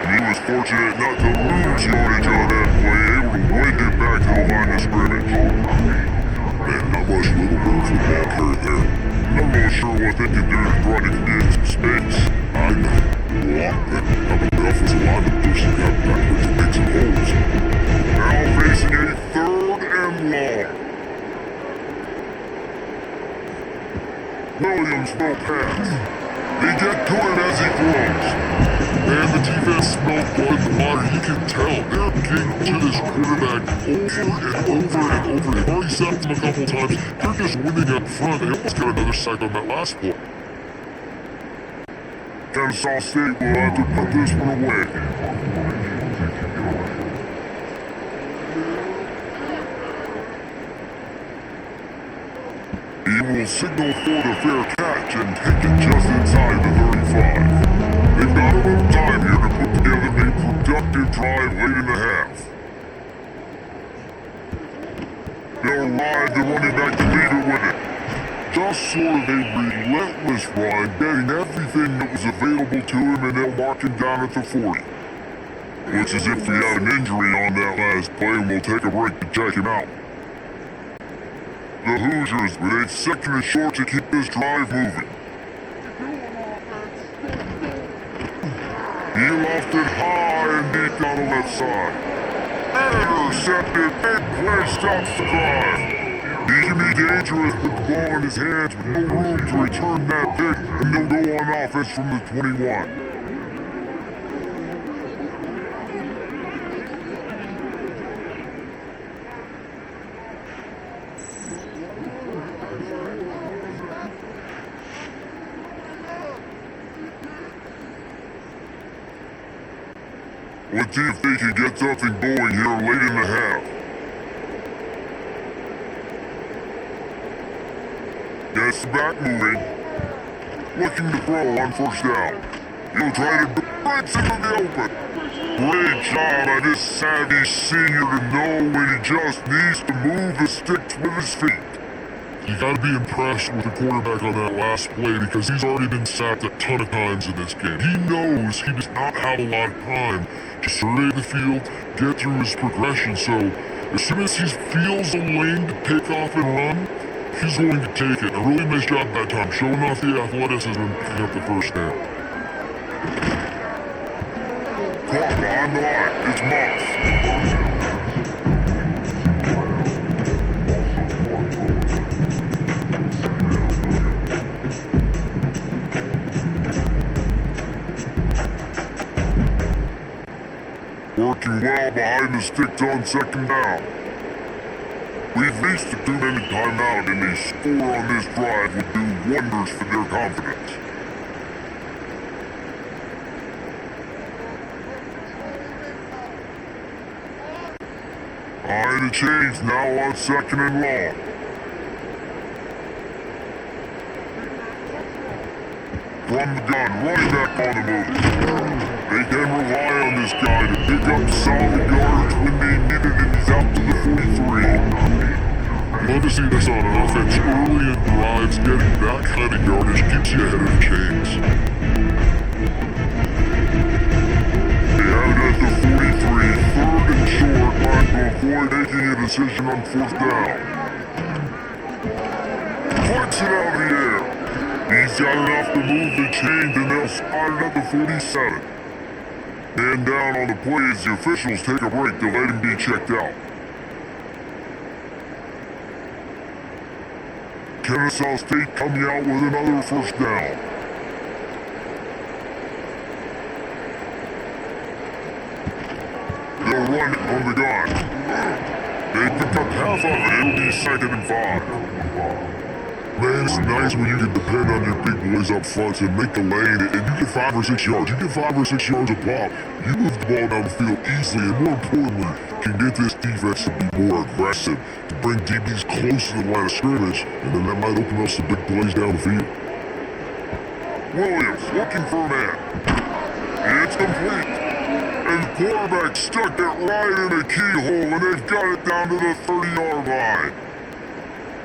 Speaker 2: He was fortunate not to lose yardage on that play, able to win it back to the line of scrimmage. Man, not much little bird football carry there. I'm not sure what they can do to try to get some space. I know. Well, how about the offensive lineman person got backwards and make some holes? Now facing a 3rd and long. Williams will pass. They get to it as he throws. And the defense smells blood in the water. You can tell they're getting to this quarterback over and over and over. They've already sacked him a couple times. They're just winning up front. They almost got another sack on that last play. Kennesaw State will have to put this one away. He will signal for the fair catch and take it just inside the 35. They've got a little time here to put together a productive drive late in the half. They'll ride the running back to lead it with it. Just sort of a relentless run, getting everything that was available to him, and they'll mark him down at the 40. Looks as if he had an injury on that last play, and we'll take a break to check him out. The Hoosiers with a 2nd and short to keep this drive moving. He left it high and deep on the left side. Intercepted, big play stops the drive. He can be dangerous with the ball in his hands with no room to return that pick, and he'll go on offense from the 21. Let's see if they can get something going here late in the half. Gets back moving. Looking to throw on 1st down. He'll try to breaks into the open. Great job by this savvy senior to know when he just needs to move the sticks with his feet. You gotta be impressed with the quarterback on that last play because he's already been sacked a ton of times in this game. He knows he does not have a lot of time to survey the field, get through his progression, so as soon as he feels a lane to take off and run, he's going to take it. A really nice job that time, showing off the athleticism and picking up the 1st down. Caught behind the line, it's Moss. Working well behind the sticks on 2nd down. We've reached the 2-minute timeout, and a score on this drive would do wonders for their confidence. Eye to change now on 2nd and long. From the gun, running back on the move. They can rely on this guy to pick up solid yards when they need it, and he's out to the 43. love to see this on offense early in drives. Getting that kind of yardage keeps you ahead of the chains.
Speaker 1: They have it at the 43, third and short, line to avoid making a decision on fourth down. Flicks it out of the air. He's got enough to move the chains and they'll spot it at the 47. Man down on the play as the officials take a break to let him be checked out. Kennesaw State coming out with another first down. They'll run from the gun. They picked up half of it. It'll be 2nd and 5.
Speaker 2: Man, it's nice when you can depend on your big boys up front and make the lane, and you get 5 or 6 yards. You get 5 or 6 yards a pop. You move the ball down the field easily, and more importantly, can get this defense to be more aggressive, to bring DBs close to the line of scrimmage, and then that might open up some big plays down the field.
Speaker 1: Williams looking for a man. It's complete. And the quarterback stuck it right in the keyhole, and they've got it down to the 30-yard line.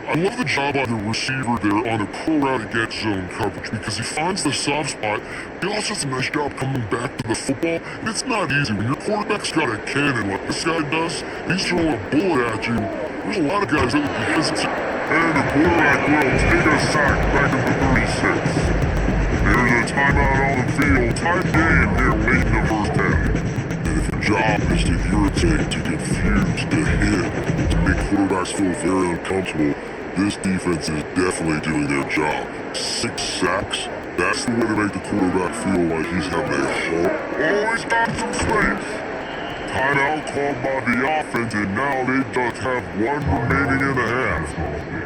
Speaker 2: I love the job by the receiver there on the pro route against zone coverage because he finds the soft spot. He also does a nice job coming back to the football, and it's not easy. When your quarterback's got a cannon like this guy does, he's throwing a bullet at you. There's a lot of guys that would be hesitant.
Speaker 1: And the quarterback will take a sack back at the 36. There's a timeout on the field. Time game here late in the first half.
Speaker 2: And if your job is to irritate, to confuse, to hit, to make quarterbacks feel very uncomfortable, this defense is definitely doing their job. 6 sacks, that's the way to make the quarterback feel like he's having a heart.
Speaker 1: Always got some space. Timeout called by the offense, and now they just have 1 remaining in the half.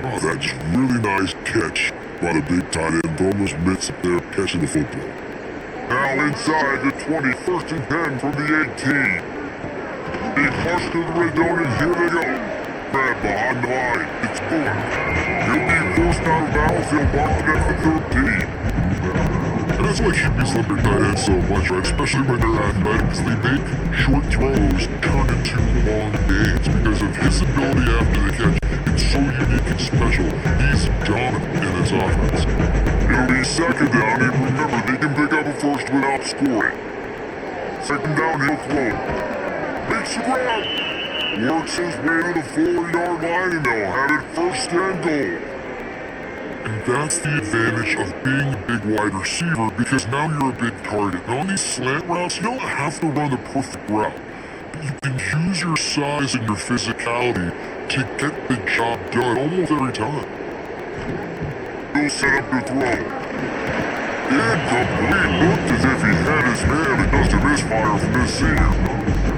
Speaker 2: Oh, that's really nice catch by the big tight end, throwing those mitts up there, catching the football.
Speaker 1: Now inside the 20, 1st and 10 from the 18. They push to the red zone, and here they go. Grab behind the line. It's Bullock. He'll be forced out of bounds. He'll mark it at the 13.
Speaker 2: And that's why QBs love their tight ends so much, right? Especially when they're athletic, because they make short throws turn into long gains because of his ability after the catch. It's so unique and special. He's dominant in his offense.
Speaker 1: It'll be 2nd down, and remember, they can pick up a first without scoring. 2nd down, he'll throw. Makes the grab. Works his way to the 4-yard line, and they'll have it 1st and goal.
Speaker 2: And that's the advantage of being a big wide receiver, because now you're a big target. And on these slant routes, you don't have to run the perfect route. But you can use your size and your physicality to get the job done almost every time.
Speaker 1: He'll set up the throw. Incomplete. Looked as if he had his man against a misfire from this senior.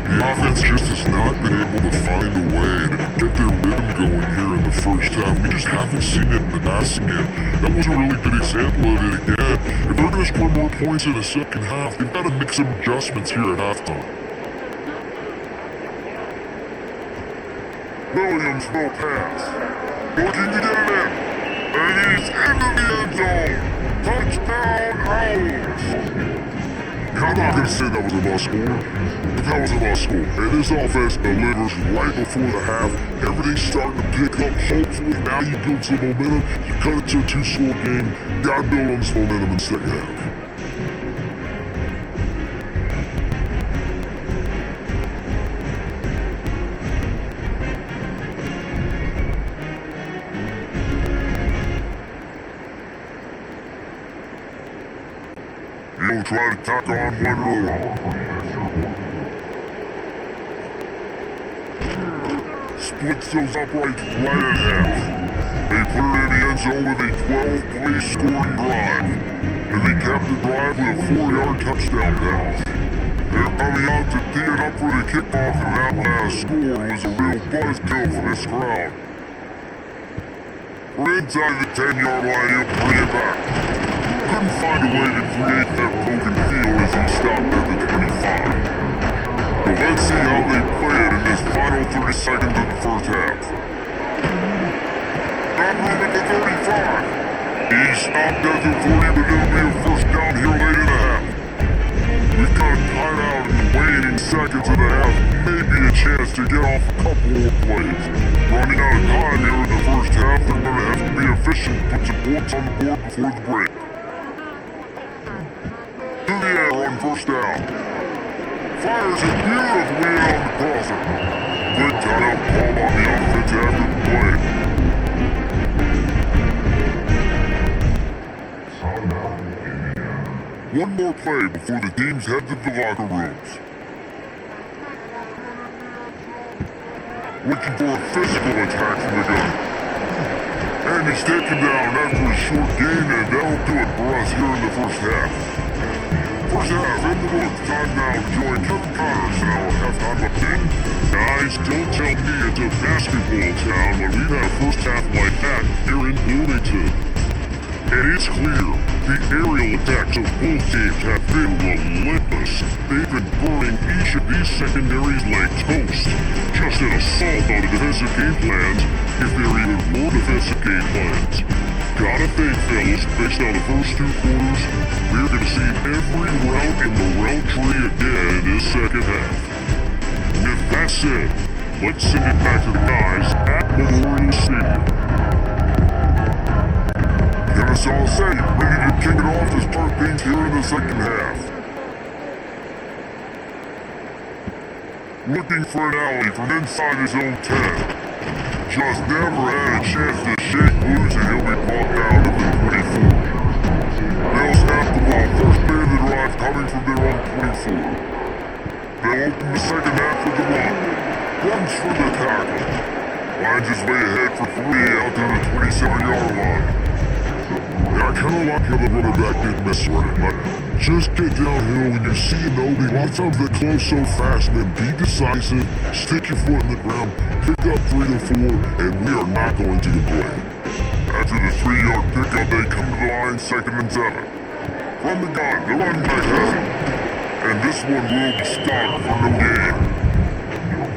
Speaker 2: The offense just has not been able to find a way to get their rhythm going here in the first half. We just haven't seen it in the passing game. That was a really good example of it again. If they're going to score more points in the second half, they've got to make some adjustments here at halftime.
Speaker 1: Williams will pass. Looking to get it in. And he's into the end zone. Touchdown, Owls.
Speaker 2: I'm not going to say that was a must score, but that was a must score. And this offense delivers right before the half. Everything's starting to pick up. Hopefully now you build some momentum. You cut it to a 2-score game. You got to build on this momentum in the second half.
Speaker 1: He'll try to tack on one more. Splits those uprights right in half. They put it in the end zone with a 12-play scoring drive. And they capped the drive with a 4-yard touchdown pass. They're coming out to tee it up for the kickoff, and that last score was a real buzzkill for this crowd. We're inside the 10-yard line, he'll bring it back. Couldn't find a way to create that broken field as he stopped at the 25. But let's see how they play it in this final 30 seconds of the first half. Got room at the 35. He stopped at the 40, but it'll be a first down here late in the half. We've got a timeout in the waning seconds of the half. Maybe a chance to get off a couple more plays. Running out of time here in the first half, they're going to have to be efficient and put some points on the board before the break. To the air on first down. Fires it beautifully on the crosser. Good timeout call on the offense after the play. One more play before the teams head to the locker rooms. Looking for a physical attack from the gun. And he's taken down after a short gain, and that'll do it for us here in the first half. First half in the books. Time now to join Kevin Connors in our halftime update. Guys, don't tell me it's a basketball town when we've had a first half like that here in Bloomington. And it's clear, the aerial attacks of both teams have been relentless. They've been burning each of these secondaries like toast. Just an assault on the defensive game plans, if there are even more defensive game plans. Gotta think, fellas, based on the first two quarters, we're gonna see every route in the route tree again this second half. With that said, let's send it back to the guys at Memorial Stadium. Kennesaw State ready to kick it off to start things here in the second half. Looking for an alley from inside his own 10. Just never had a chance to shake loose and he'll be brought down to the 24. They'll snap the ball. First play of the drive coming from their own 24. They'll open the second half with the run. Runs for the tackle. Lines his way ahead for 3 out to the 27-yard line. Yeah, I kinda like how the running back didn't mess around, but just get downhill when you see an opening. A lot of times they close so fast, man. Be decisive, stick your foot in the ground, pick up 3 to 4, and we are not going to complain. After the 3-yard pickup, they come to the line, 2nd and 7. From the gun, the running back has it. And this one will be stopped for no gain.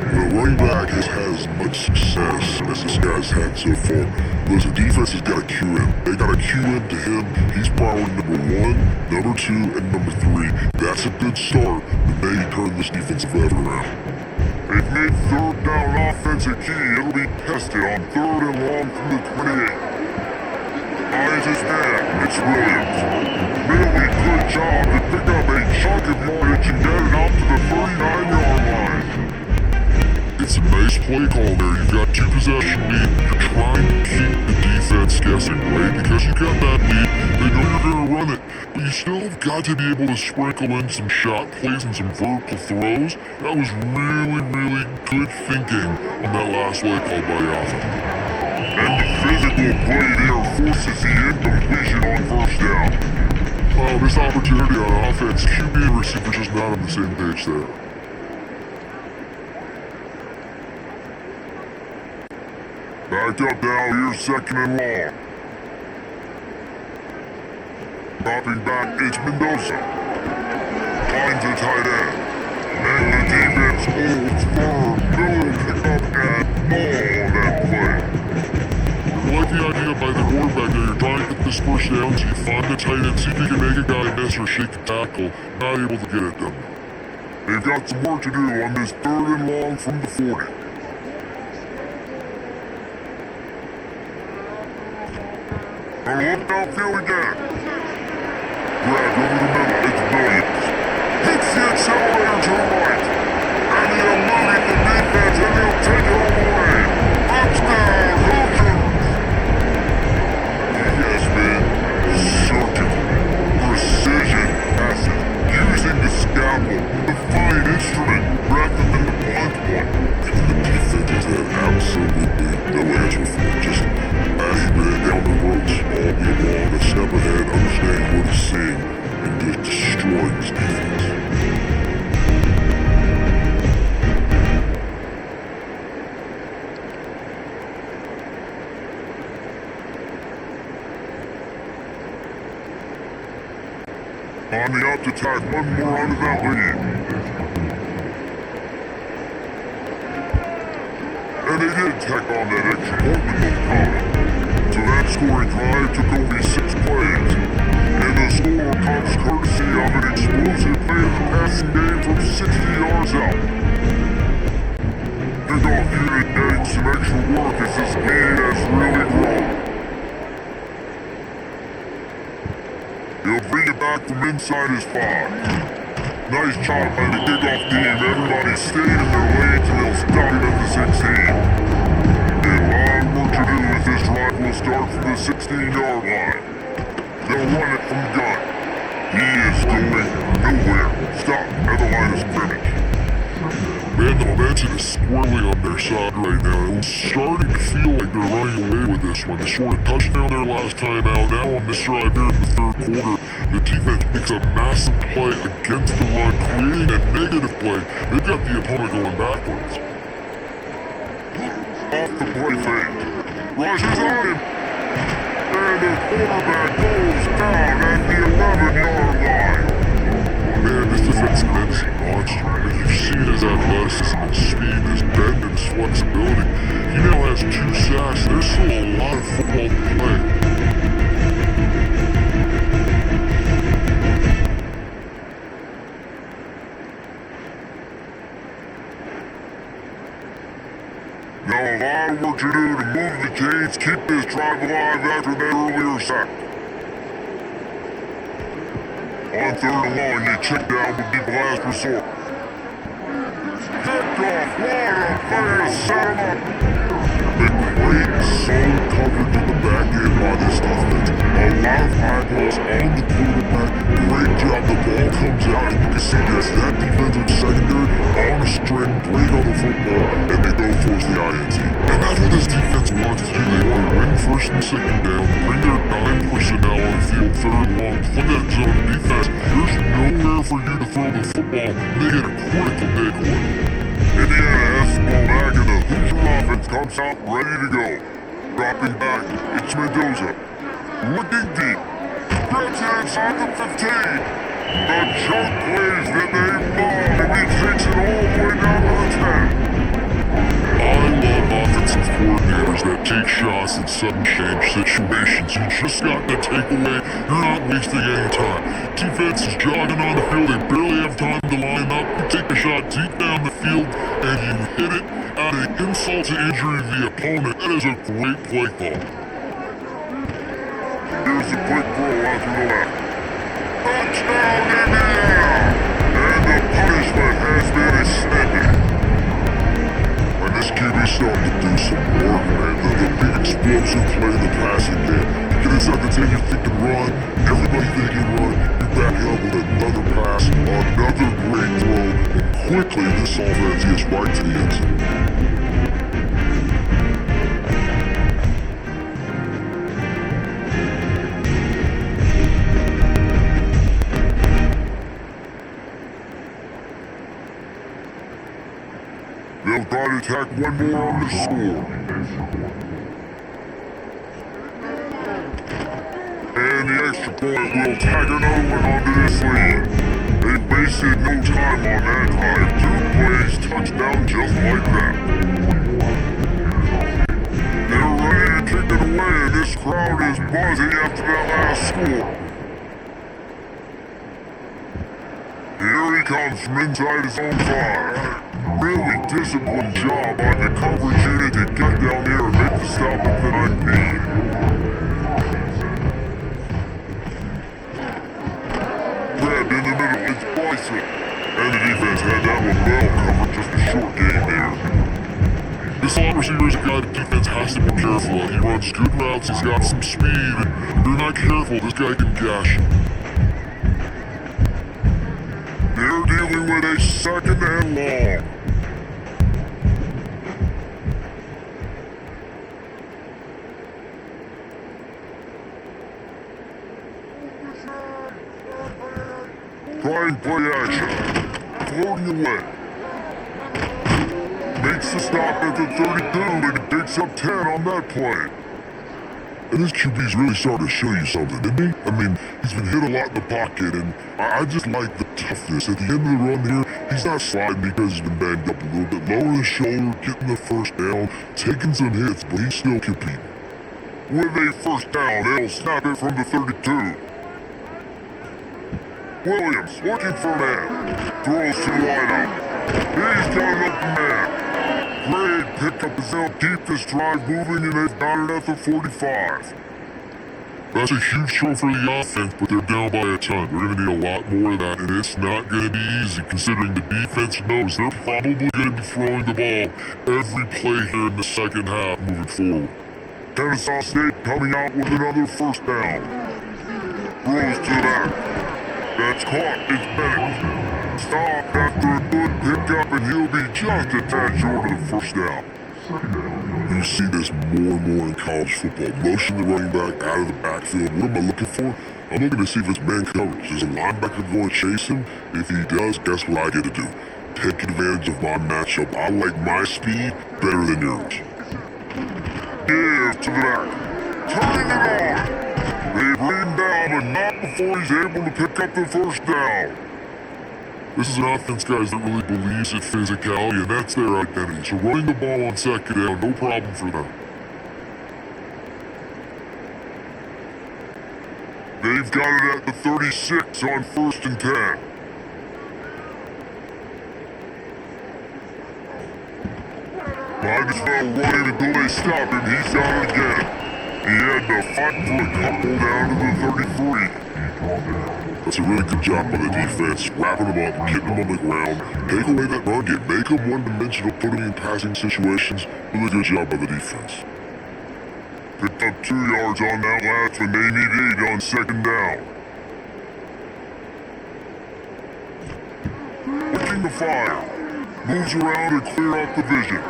Speaker 1: The running back has had as much success as this guy's had so far. Listen, defense has got to cue him. They got to cue him to him. He's priority number 1, number 2, and number 3. That's a good start, but maybe turn this defensive effort around. They've made third down offense a key. It'll be tested on 3rd and long from the 28. Eyes his man. It's Williams. Really good job to pick up a chunk of yardage and get it out to the 39-yard line. It's a nice play call there. You've got 2 possession lead. You're trying to keep the defense guessing, right? Because you got that lead. They know you're going to run it. But you still have got to be able to sprinkle in some shot plays and some vertical throws. That was really, really good thinking on that last play called by Yaffa. And the physical play there forces the incompletion on first down.
Speaker 2: Oh, missed opportunity on offense. QB and receiver just not on the same page there.
Speaker 1: Backed up now, here's 2nd and long. Dropping back, it's Mendoza. Finds a tight end. And the defense holds firm. Miller pick up and ball on that play.
Speaker 2: I like the idea by the quarterback there. You're trying to get this first down, so you find the tight end, see if you can make a guy miss or shake a tackle. Not able to get it done.
Speaker 1: They've got some work to do on this 3rd and long from the 40. They'll look downfield again. Grab over the middle, it's Williams. Hits the accelerator to the right. And he'll move the defense and he'll take it all the way. Touchdown, Hoosiers! He has been surgical, precision passing, using the scalpel, the fine instrument, rather than the blunt one.
Speaker 2: The defense has had absolutely no answer for it. Just man down the ropes all game long, a step ahead, understanding what he's seeing, and just destroying his defense.
Speaker 1: On the out to tack, one more out of that lead. And they did tack on that extra point with no comment. So that scoring drive took only 6 plays. And the score comes courtesy of an explosive play in the passing game from 60 yards out. unit getting some extra work as this lead has really grown. He'll bring it back from inside his 5. Nice job by the kickoff team. Everybody stayed in their lanes and they'll stop it at the 16. A lot of work to do as this drive will start from the 16-yard line. They'll run it from the gun. He is going nowhere. Stop at the line of scrimmage.
Speaker 2: Man, the momentum is squarely on their side right now. It was starting to feel like they're running away with this one. They scored a touchdown their last time out. Now on this drive here in the third quarter, the defense makes a massive play against the run, creating a negative play. They've got the opponent going backwards.
Speaker 1: Off the play fake. Rushes on him. And the quarterback goes down at the 11-yard line.
Speaker 2: Man, this defensive end is a monster. And you've seen his athleticism, his speed, his bend, and his flexibility. He now has 2 sacks. There's still a lot of football to play.
Speaker 1: Now a lot of work to do to move the chains, keep this drive alive after that earlier sack. On 3rd and long, the check down would be the last resort. Picked off, what a play to set him up.
Speaker 2: The great zone coverage in the back end by this offense. A lot of eyeballs on the quarterback. Great job. The ball comes out and you can see this. That defensive secondary on a string, break on the football, and they go towards the INT. And that's what this defense wants to do. They want to win 1st and 2nd down, bring their 9 personnel on the field, 3rd and long, play that zone defense. There's nowhere for you to throw the football. They get a critical takeaway.
Speaker 1: Indiana has the ball back and the Hoosier offense comes out ready to go. Dropping back, it's Mendoza. Looking deep. Grabs it inside the 15. The jump plays that they love and he takes it all the way down to the 10.
Speaker 2: I love offensive coordinators that take shots in sudden change situations. You just got to take away. You're not wasting any time. Defense is jogging on the field. They barely have time to line up. You take a shot deep down the field and you hit it at an insult to injury to the opponent. That is a great play call.
Speaker 1: Here's a quick throw out to the left. Touchdown, Indiana! And the punishment has been extended.
Speaker 2: And this QB's starting to do some work, man. The big explosive play in the passing game. You get inside the 10, you think you can run. Everybody think you can run. You back up with another pass, another great throw. And quickly, this offense gets right to the end zone.
Speaker 1: They'll try to tack one more on the score. And the extra point will tack another one onto this lead. They wasted no time on that drive. 2 plays, touchdown just like that. They're ready to kick it away and this crowd is buzzing after that last score. Here he comes from inside his own 5. Really disciplined job by the coverage unit to get down there and make the stop at the 19. Grabbed in the middle, it's Bryson. And the defense had that one well covered, just a short gain there.
Speaker 2: This slot receiver is a guy the defense has to be careful of. He runs good routes, he's got some speed, and if they're not careful, this guy can gash you.
Speaker 1: They're dealing with a 2nd and long. Trying play action. Floating away. Makes the stop at the 32 and picks up 10 on that play.
Speaker 2: And this QB's really starting to show you something, didn't he? I mean, he's been hit a lot in the pocket, and I just like the toughness. At the end of the run here, he's not sliding because he's been banged up a little bit. Lowering the shoulder, getting the first down, taking some hits, but he's still competing.
Speaker 1: With a first down, they'll snap it from the 32. Williams looking for a man. Throws to the wideout. He's got an open man. Great pick up the field, keep this drive moving, and they've got it at the 45.
Speaker 2: That's a huge show for the offense, but they're down by a ton. They're going to need a lot more of that, and it's not going to be easy considering the defense knows they're probably going to be throwing the ball every play here in the second half moving forward.
Speaker 1: Kennesaw State coming out with another first down. Throws to that. That's caught. It's Bennett. Stop after a good pickup, and he'll be just a tad short of the first down.
Speaker 2: You see this more and more in college football. Motion the running back out of the backfield. What am I looking for? I'm looking to see if it's man coverage. Is a linebacker going to chase him? If he does, guess what I get to do? Take advantage of my matchup. I like my speed better than yours.
Speaker 1: Give to the back. Turning it on. They bring him down, but not before he's able to pick up the first down.
Speaker 2: This is an offense, guys, that really believes in physicality, and that's their identity. So running the ball on second down, no problem for them.
Speaker 1: They've got it at the 36 on 1st and 10. Might as well run it until they stop him. He's got it again. He had to fight for a couple down to the 33.
Speaker 2: That's a really good job by the defense, wrapping them up, getting them on the ground, take away that run game, make them one-dimensional, put them in passing situations. Really good job by the defense.
Speaker 1: Picked up 2 yards on that last when they need 8 on second down. Looking to fire. Moves around to clear out the vision.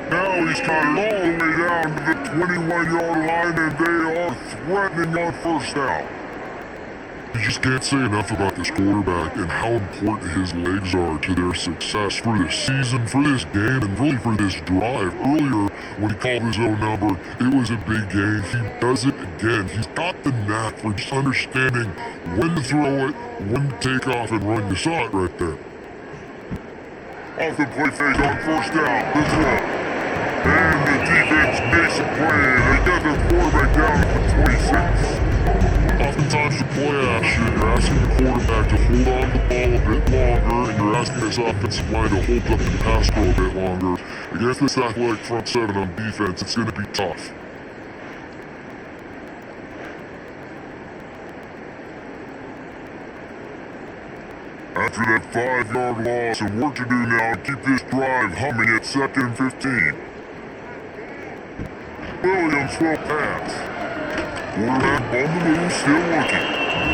Speaker 1: Now he's got it all the way down to the 21-yard line, and they are threatening on first down.
Speaker 2: You just can't say enough about this quarterback and how important his legs are to their success for this season, for this game, and really for this drive. Earlier, when he called his own number, it was a big game. He does it again. He's got the knack for just understanding when to throw it, when to take off and run. You saw it right there.
Speaker 1: Off the play fake on first down. The throw. And the defense makes a play. They get their quarterback down to the 26.
Speaker 2: Oftentimes the play action, you're asking the quarterback to hold on to the ball a bit longer, and you're asking his offensive line to hold up the pass for a bit longer. Against this athletic front seven on defense, it's going to be tough.
Speaker 1: After that 5-yard loss, and work to do now to keep this drive humming at 2nd and 15. Williams will pass. Quarterback on the move, still looking.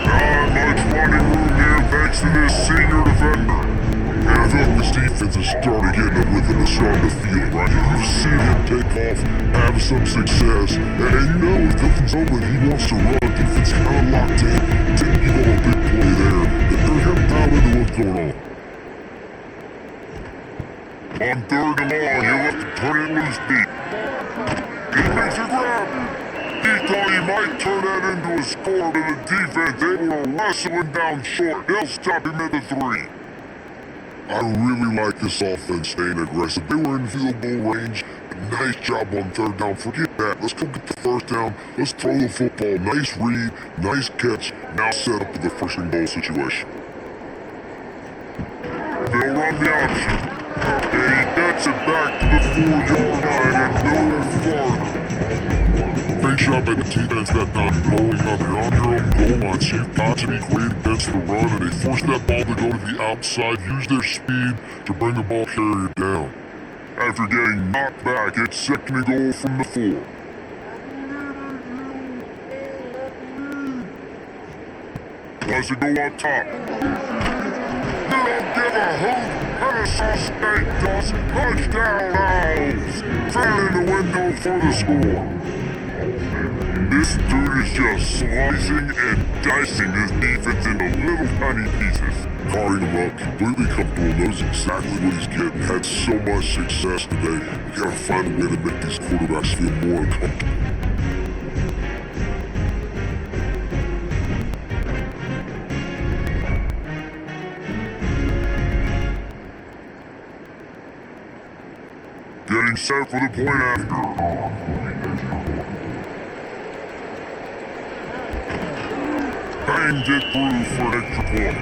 Speaker 1: Not much running room here thanks to this senior defender.
Speaker 2: And I feel like this defense is starting to get in a rhythm and starting to feel it, right? You've seen him take off, have some success, and you know if nothing's open, he wants to run. Defense kind of locked in, didn't give him a big play there. They're getting down into what's going on.
Speaker 1: On 3rd and long, he'll have to turn it loose deep. He makes a grab. He thought he might turn that into a score, but the defense able to wrestle him down short. They'll stop him at the 3.
Speaker 2: I really like this offense staying aggressive. They were in field goal range. Nice job on 3rd down. Forget that. Let's go get the 1st down. Let's throw the football. Nice read. Nice catch. Now set up for the 1st and goal situation.
Speaker 1: They'll run the option. And he gets it back to the 4-yard line and no farther.
Speaker 2: Great job by the defense that time, blowing up. You're on your own goal line, so you've got to be great against the run, and they force that ball to go to the outside, use their speed to bring the ball carrier down.
Speaker 1: After getting knocked back, it's 2nd and goal from the 4. Wants to go up top. They don't give a hoot. Kennesaw State does. Touchdown Owls. Fill in the window for the score. This dude is just slicing and dicing this defense into little tiny pieces.
Speaker 2: Carrying him up, completely comfortable, knows exactly what he's getting, had so much success today. We gotta find a way to make these quarterbacks feel more uncomfortable.
Speaker 1: Getting set for the point after. Bangs it through for an extra point.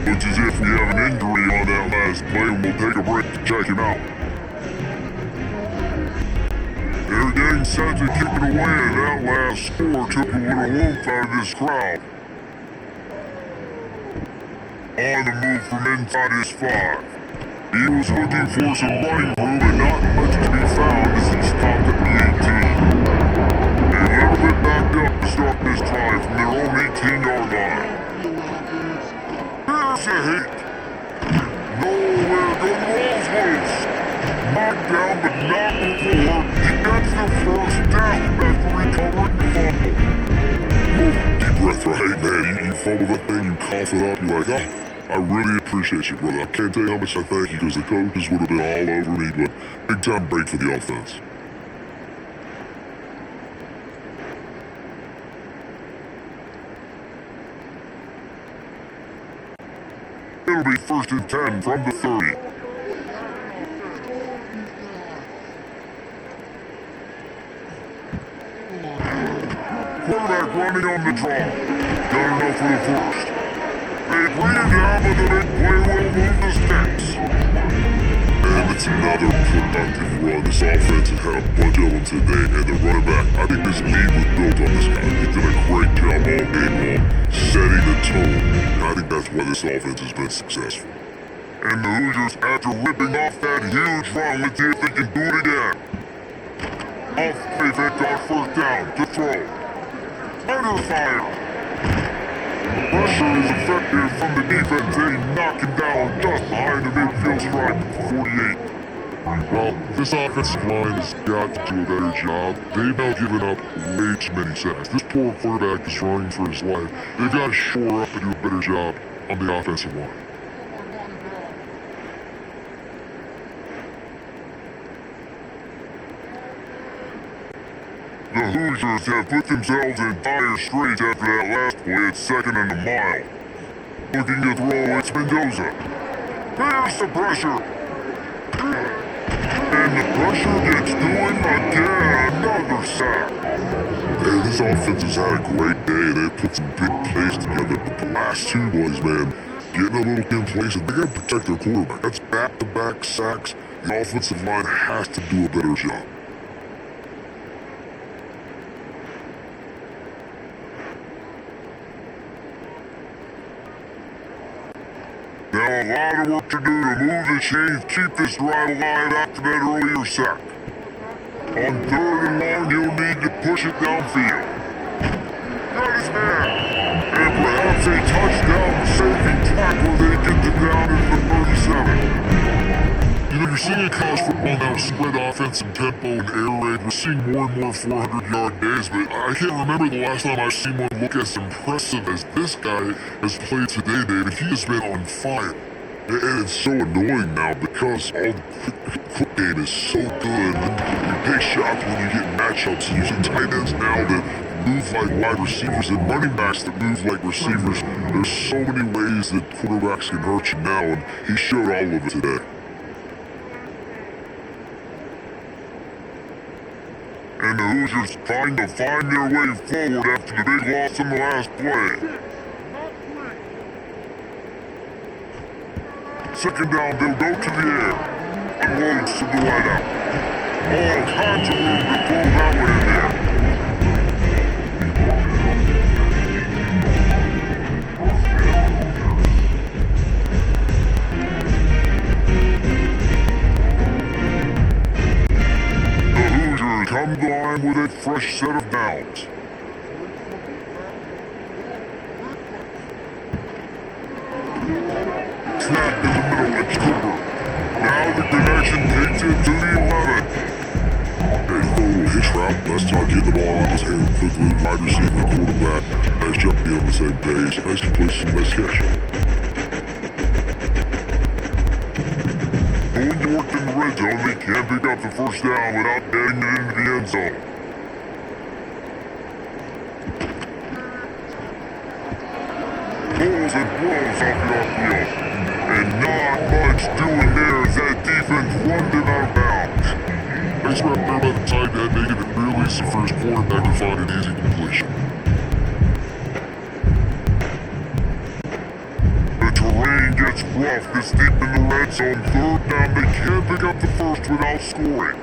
Speaker 1: Looks as if we have an injury on that last play and we'll take a break to check him out. being set to kick it away, and that last score took a little oomph out of this crowd. On the move from inside his 5. He was looking for some running room and not much to be found as he stopped at the 18. A little bit backed up to start this drive from their own 18-yard line. Here's a hit. Nowhere to Rolls Royce. Knocked down but not before he gets the first down after recovering the fumble. Deep breath, right, man. You fumble that thing, you cough it up, you're like, oh. I really appreciate you, brother. I can't tell you how much I thank you because the coaches would have been all over me, but big time break for the offense. It'll be 1st and 10 from the 30. Quarterback running on the draw. Got enough for the first. They bring it down, but the big play will move the sticks. And it's another productive run. This offense has had a bunch of them today, and the running back, I think this lead was built on this guy. He did a great job all game long, setting the tone, and I think that's why this offense has been successful. And the Hoosiers, after ripping off that huge run, let's see if they can do it again. Off play, they got 1st down to throw. Under fire. Pressure is effective from the defense. They knock him down just behind the midfield stripe for 48.
Speaker 2: Well, this offensive line has got to do a better job. They've now given up way too many sacks. This poor quarterback is running for his life. They've got to shore up and do a better job on the offensive line.
Speaker 1: The Hoosiers have put themselves in dire straits after that last play at 2nd and a mile. Looking to throw, it's Mendoza. There's the pressure. And the pressure gets going again. Another sack.
Speaker 2: Hey, this offense has had a great day. They put some big plays together, but the last 2 boys, man, getting a little complacent. They got to protect their quarterback. That's back-to-back sacks. The offensive line has to do a better job.
Speaker 1: Now a lot of work to do to move the chains, keep this drive alive after that earlier sack. On 3rd and long, he'll need to push it downfield. Got his man. And perhaps a touchdown-saving tackle they get to down into the 37.
Speaker 2: You know, you're seeing college football now spread offense and tempo and air raid. We're seeing more and more 400-yard days, but I can't remember the last time I've seen one look as impressive as this guy has played today, David. He has been on fire. And it's so annoying now because all the quick game is so good. You take shots when you get matchups using tight ends now that move like wide receivers and running backs that move like receivers. There's so many ways that quarterbacks can hurt you now, and he showed all of it today.
Speaker 1: And the Hoosiers trying to find their way forward after the big loss in the last play. 2nd down, they'll go to the air. Unloads to the wideout. All kinds of room to throw that one in there. The Hoosiers come to the line with a fresh set of downs. Snap in the middle, it's Cooper. Now the connection takes it to the 11.
Speaker 2: Hey, throw a little hitch route. Let's not get the ball out of his hand quickly. Wide receiver, quarterback. Nice job being on the same page. Nice completion, nice catch.
Speaker 1: Going to work in the red zone, they can't pick up the 1st down without getting it into the end zone. Pulls and throws off the offfield. And not much doing there as that defense runs him out of bounds.
Speaker 2: Nice route there by the tight end, making it real easy for his quarterback to find an easy completion.
Speaker 1: The terrain gets rough this deep in the red zone. 3rd down, they can't pick up the first without scoring.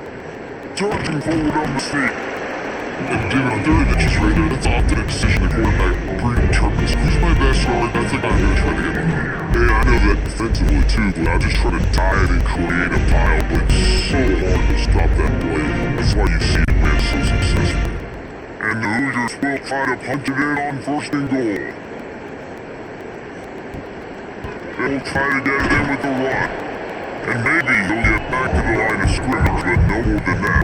Speaker 1: Charging forward on the sneak.
Speaker 2: And David, on third and inches right there, that's often a decision the quarterback predetermines. Who's my best yard? That's the guy I'm going to try to get on. Hey, I know that defensively too, but I'm just trying to dive and create a pile, but it's so hard to stop that play. That's why you see it, man, so successful.
Speaker 1: And the Hoosiers will try to punch it in on first and goal. They'll try to get it in with the run. And maybe he'll get back to the line of scrimmage, but no more than that.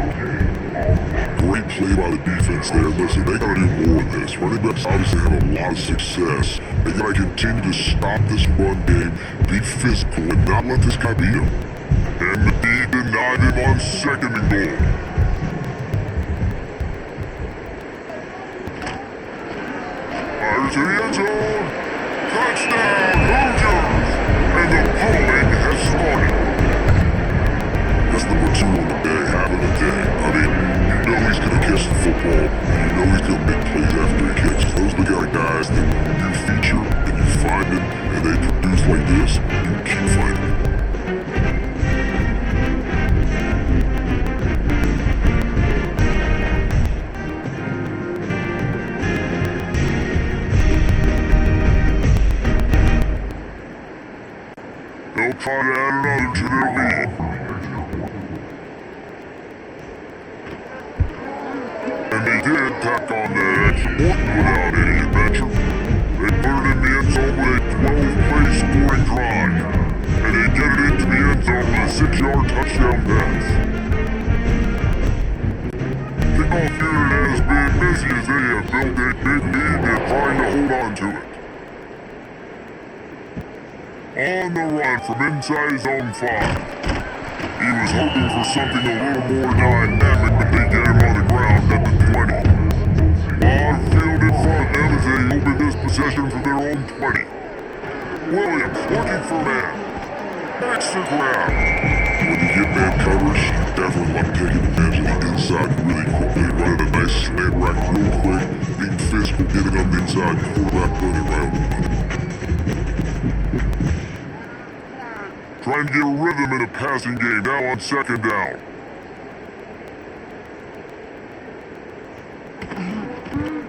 Speaker 2: Great play by the defense there. Listen, they gotta do more of this. Running backs obviously have a lot of success. They gotta continue to stop this run game, be physical, and not let this guy beat him.
Speaker 1: And the D denied him on second and goal. Fires to the end zone. Touchdown, Hoosiers! And the pummeling has started.
Speaker 2: That's number 2 on the day, having a day. I mean, you know he's gonna catch the football, and you know he's gonna make plays after he catches. Those are the kind of guys that you feature, and you find them, and they produce like this, you keep finding them.
Speaker 1: They'll try to add another to their lead. And they did tack on that extra point without any adventure. They put it in the end zone with a 12-play scoring drive. And they get it into the end zone with a 6-yard touchdown pass. Kickoff unit has been busy as they have built a big lead and trying to hold on to it. On the run from inside his own 5. He was hoping for something a little more dynamic, but they get him on the ground at the 20. Long field in front of them as they open this possession from their own 20. Williams looking for man. Extra grab.
Speaker 2: When you get man coverage, you definitely want to take advantage of the inside really quickly, running a nice slant rack real quick, being physical, getting on the inside, quarterback running right on the money.
Speaker 1: Trying to get a rhythm in a passing game now on second down.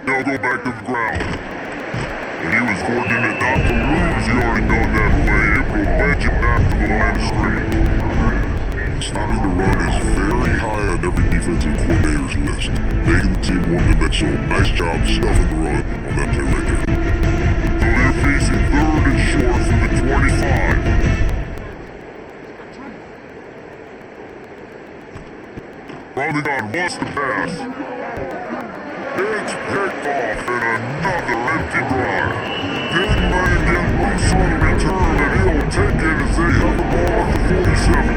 Speaker 1: They'll go back to the ground. And he was fortunate not to lose yardage on that play. It will wedge it back to the line of scrimmage.
Speaker 2: Stopping the run is very high on every defensive coordinator's list. Making the team one-dimensional. Nice job stuffing the run on that play right there.
Speaker 1: So they're facing third and short from the 25. Running on wants to pass. It's picked off in another empty drive. Didn't let him get loose on the return, and he'll take it as they have the ball at the 47.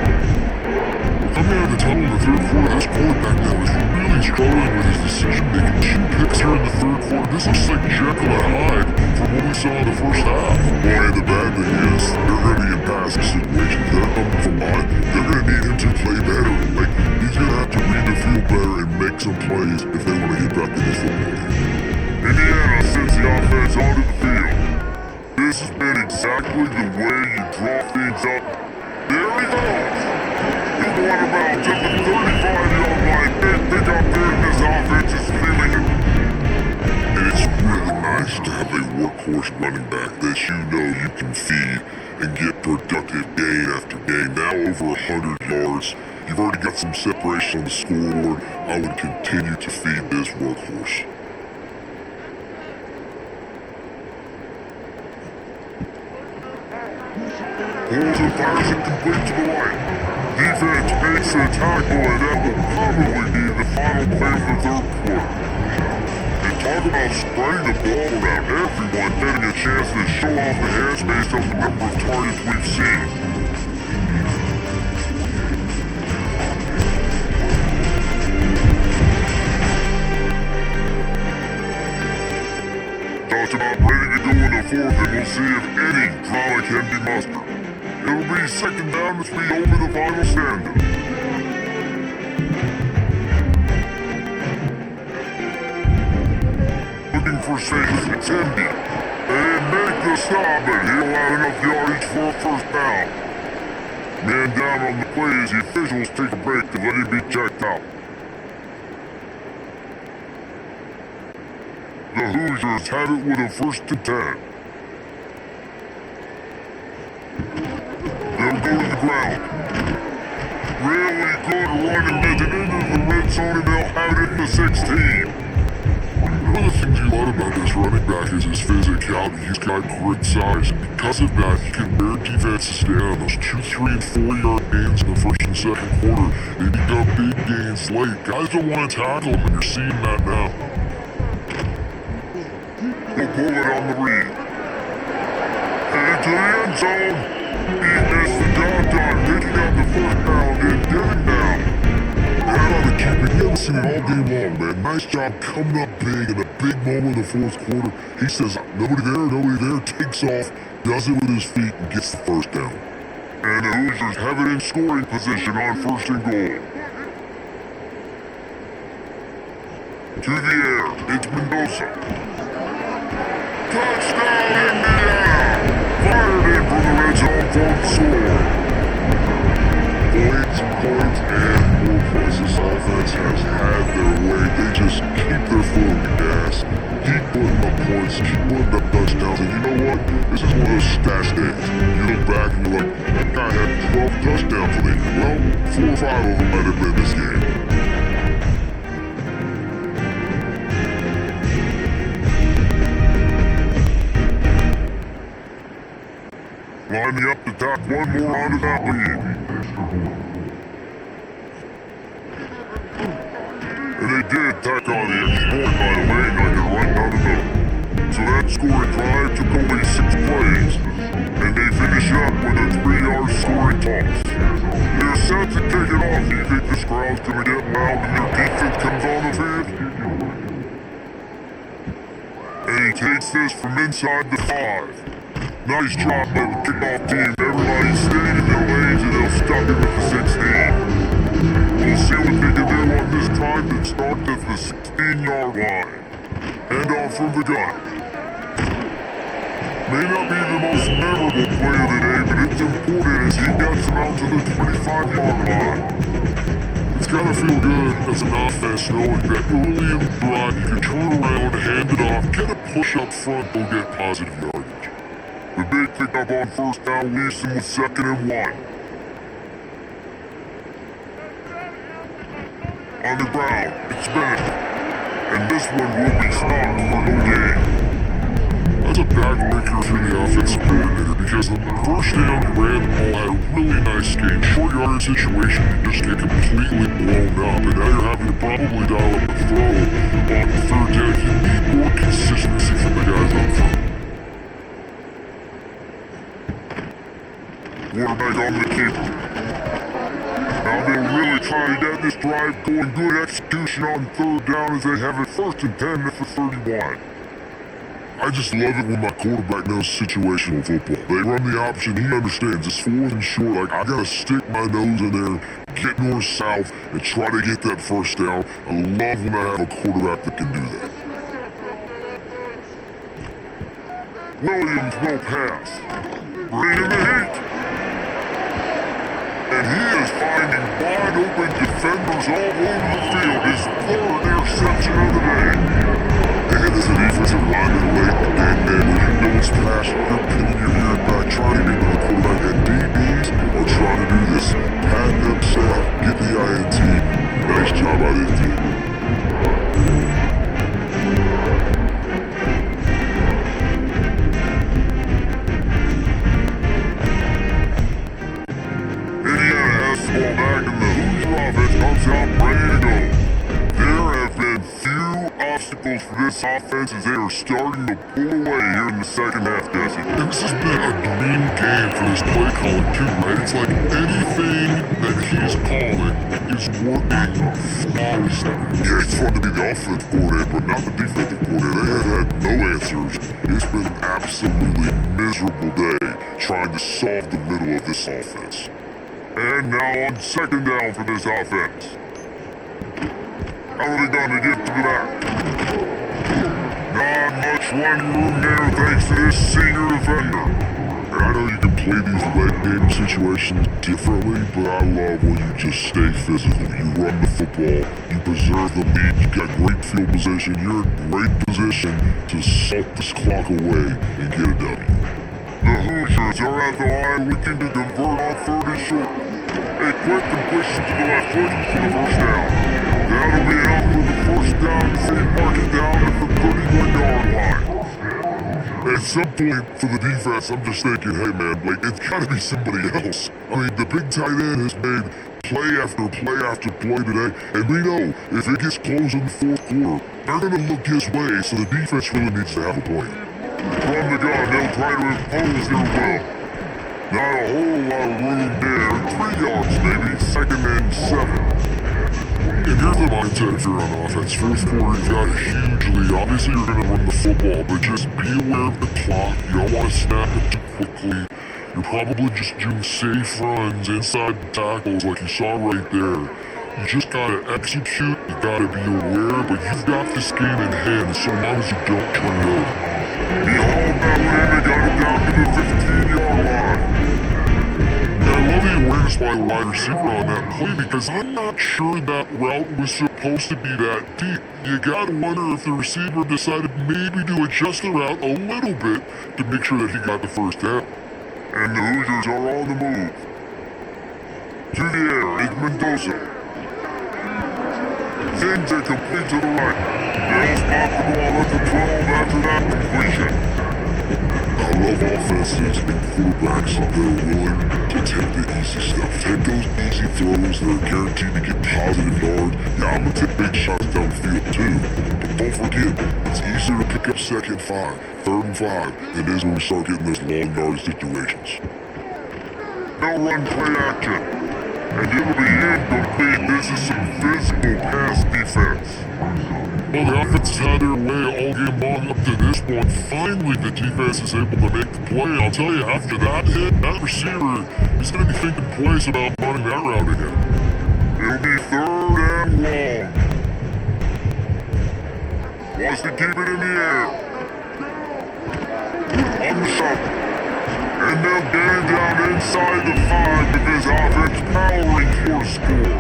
Speaker 2: Coming out of the tunnel in the third quarter, this quarterback now is really struggling with his decision-making. 2 picks here in the third quarter. This looks like Jekyll and Hyde from what we saw in the first half.
Speaker 1: Boy, the bad thing is, they're going to be in passing situations. They're coming from behind. They're going to need him to play better. Like, he's going to have to read the field better and make some plays if they want to get back in this football game. Indiana sends the offense onto the field. This has been exactly the way you draw things up. There he goes. He's going about just a 35-yard line. Big pick up there, and this offense is feeling it.
Speaker 2: And it's really nice to have a workhorse running back that you know you can feed and get productive gain after gain. Now over 100 yards. You've already got some separation on the scoreboard. I would continue to feed this workhorse.
Speaker 1: Pulls and fires it complete to the right. Defense makes a tackle, and that will probably be the final play of the third quarter. And talk about spreading the ball around, everyone getting a chance to show off the hands based on the number of targets we've seen. Talked about ready to go in the fourth, and we'll see if any drama can be mustered. It'll be second down as we over the final standard. Looking for safety, it's Indy. They make the stop, but he'll have enough yardage for a first down. Man down on the play as the officials take a break to let him be checked out. Hoosiers have it with a 1st and 10. They'll go to the ground. Really good running into the red zone, and they'll have it in the 16.
Speaker 2: One of the things you love about this running back is his physicality. He's got great size, and because of that, he can wear defenses down. Those 2, 3, and 4-yard gains in the 1st and 2nd quarter, they become big gains late. Guys don't want to tackle him, and you're seeing that now.
Speaker 1: He'll pull it on the read. Into the end zone. He missed the job done, picking up the 1st down and getting down.
Speaker 2: The keeper, you haven't seen it all game long, man. Nice job coming up big in a big moment in the 4th quarter. He says, nobody there, takes off, does it with his feet, and gets the 1st down.
Speaker 1: And the Hoosiers have it in scoring position on 1st and goal. To the air, it's Mendoza. Touchdown, Indiana! Fired in from the red zone for the score.
Speaker 2: Points, and more points. This offense has had their way. They just keep their foot on the gas, keep putting up points, keep putting up touchdowns. And you know what? This is one of those stats days. You look back and you're like, that guy had 12 touchdowns for the year. Well, 4 or 5 of them might have been this game.
Speaker 1: Lining up to tack one more onto that lead. And they did tack on the extra point, by the way, and I can right down the middle. So that scoring drive took only 6 plays, and they finish up with a 3-yard scoring toss. They're set to take it off. Do you think this crowd's gonna get loud when their defense comes on the field? And he takes this from inside the 5. Nice job by the kickoff team. Everybody stayed in their lanes and they'll stuck it with the 16. We'll see what they can do on this drive that starts at the 16-yard line. Hand off from the gun. May not be the most memorable play of the day, but it's important as he gets them out to the 25-yard line.
Speaker 2: It's gotta feel good as an offense knowing that early in the drive you can turn around, hand it off, get a push up front, go get positive yardage.
Speaker 1: The big pickup on 1st down leaves them with 2nd and 1. On the ground, it's Bennett. And this one will be stopped for no gain.
Speaker 2: That's a backbreaker for the offensive coordinator because the 1st down you ran the ball had a really nice game. Short yardage situation, you just get completely blown up. And now you're having to probably dial up a throw on the 3rd down. You need more consistency from the guys up front.
Speaker 1: Quarterback on the keeper. Now they'll really try to get this drive going. Good execution on 3rd down as they have it 1st and 10 at the 31.
Speaker 2: I just love it when my quarterback knows situational football. They run the option, he understands. It's 4th and short. Like, I gotta stick my nose in there, get north-south, and try to get that 1st down. I love when I have a quarterback that can do that.
Speaker 1: Williams will pass. Bringing the heat. And he is finding wide open defenders all over the field. His 3rd interception of the day.
Speaker 2: And as a defensive lineman late in the game, man, when you know it's past, you're pinning your ear back, trying to get to the quarterback. And DBs are trying to do this. Pad them, set, get the INT. Nice job by this team.
Speaker 1: Ball back and the Hoosier offense comes out ready to go. There have been few obstacles for this offense as they are starting to pull away here in the 2nd half, Jesse.
Speaker 2: And this has been a dream game for this play calling too, right? It's like anything that he's calling is working flawlessly.
Speaker 1: Yeah, it's fun to be the offensive coordinator, but not the defensive coordinator. They have had no answers. It's been an absolutely miserable day trying to solve the middle of this offense. And now on 2nd down for this offense. How are they going to get to that? Not much running room there thanks to this senior defender.
Speaker 2: I know you can play these leg game situations differently, but I love when you just stay physical. You run the football, you preserve the lead, you got great field position, you're in great position to salt this clock away and get a W.
Speaker 1: The Hoosiers are at the line looking to convert on 3rd and short. A quick completion to the left foot for the first down. That'll be enough for the first down as they mark it down at the 31-yard line.
Speaker 2: At some point for the defense, I'm just thinking, hey man, like it's gotta be somebody else. I mean, the big tight end has made play after play after play today, and we know if it gets close in the 4th quarter, they're gonna look his way, so the defense really needs to have a plan.
Speaker 1: From the gun, they'll try to impose their will. Not a whole lot of room there. 3 yards maybe, 2nd and 7.
Speaker 2: And here's the mindset if you're on offense. 4th quarter, you've got a huge lead. Obviously, you're going to run the football, but just be aware of the clock. You don't want to snap it too quickly. You're probably just doing safe runs inside the tackles like you saw right there. You just got to execute. You got to be aware, but you've got this game in hand so long as you don't turn it over.
Speaker 1: He hauled that one in and got it down to the 15-yard line.
Speaker 2: I love the awareness by the wide receiver on that play because I'm not sure that route was supposed to be that deep. You gotta wonder if the receiver decided maybe to adjust the route a little bit to make sure that he got the first down.
Speaker 1: And the Hoosiers are on the move. To the air is Mendoza. Things are complete to the right. They'll spot the ball at the 12 after that completion.
Speaker 2: I love offenses and quarterbacks that are willing to take the easy stuff. Take those easy throws that are guaranteed to get positive yard. Yeah, I'm gonna take big shots downfield too. But don't forget, it's easier to pick up 2nd and 5, 3rd and 5 than it is when we start getting those long yard situations.
Speaker 1: No run play action. And it'll be incomplete. This is some physical pass defense.
Speaker 2: Well, the offense has had their way all game long up to this point. Finally, the defense is able to make the play. I'll tell you, after that hit, that receiver is going to be thinking twice about running that route again.
Speaker 1: It'll be 3rd and long. Wants to keep it in the air. On the shot. And they'll get it down inside the 5 with his offense powering for a score.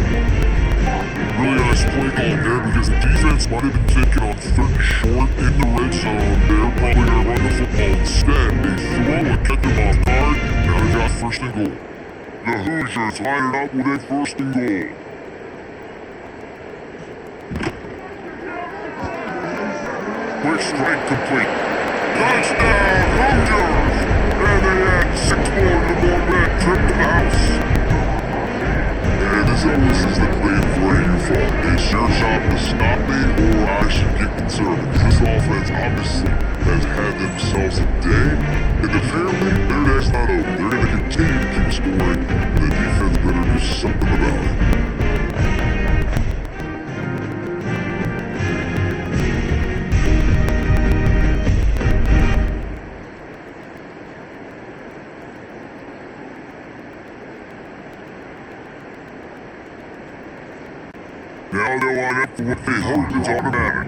Speaker 2: Really nice play going there because the defense might have been thinking on 3rd and short in the red zone. They're probably going to run the football instead. They throw and kept them off guard. Now they got 1st and goal.
Speaker 1: The Hoosiers line it up with a 1st and goal. Quick strike complete. Touchdown, Hoosiers! And they add 6 more to the more trip to the house.
Speaker 2: And as always is the play for your fault. It's your job to stop me or I should get concerned. This offense obviously has had themselves a day. And apparently their day's not over. They're going to continue to keep scoring. And the defense better do something about it.
Speaker 1: Now they'll line up for what they hope is automatic.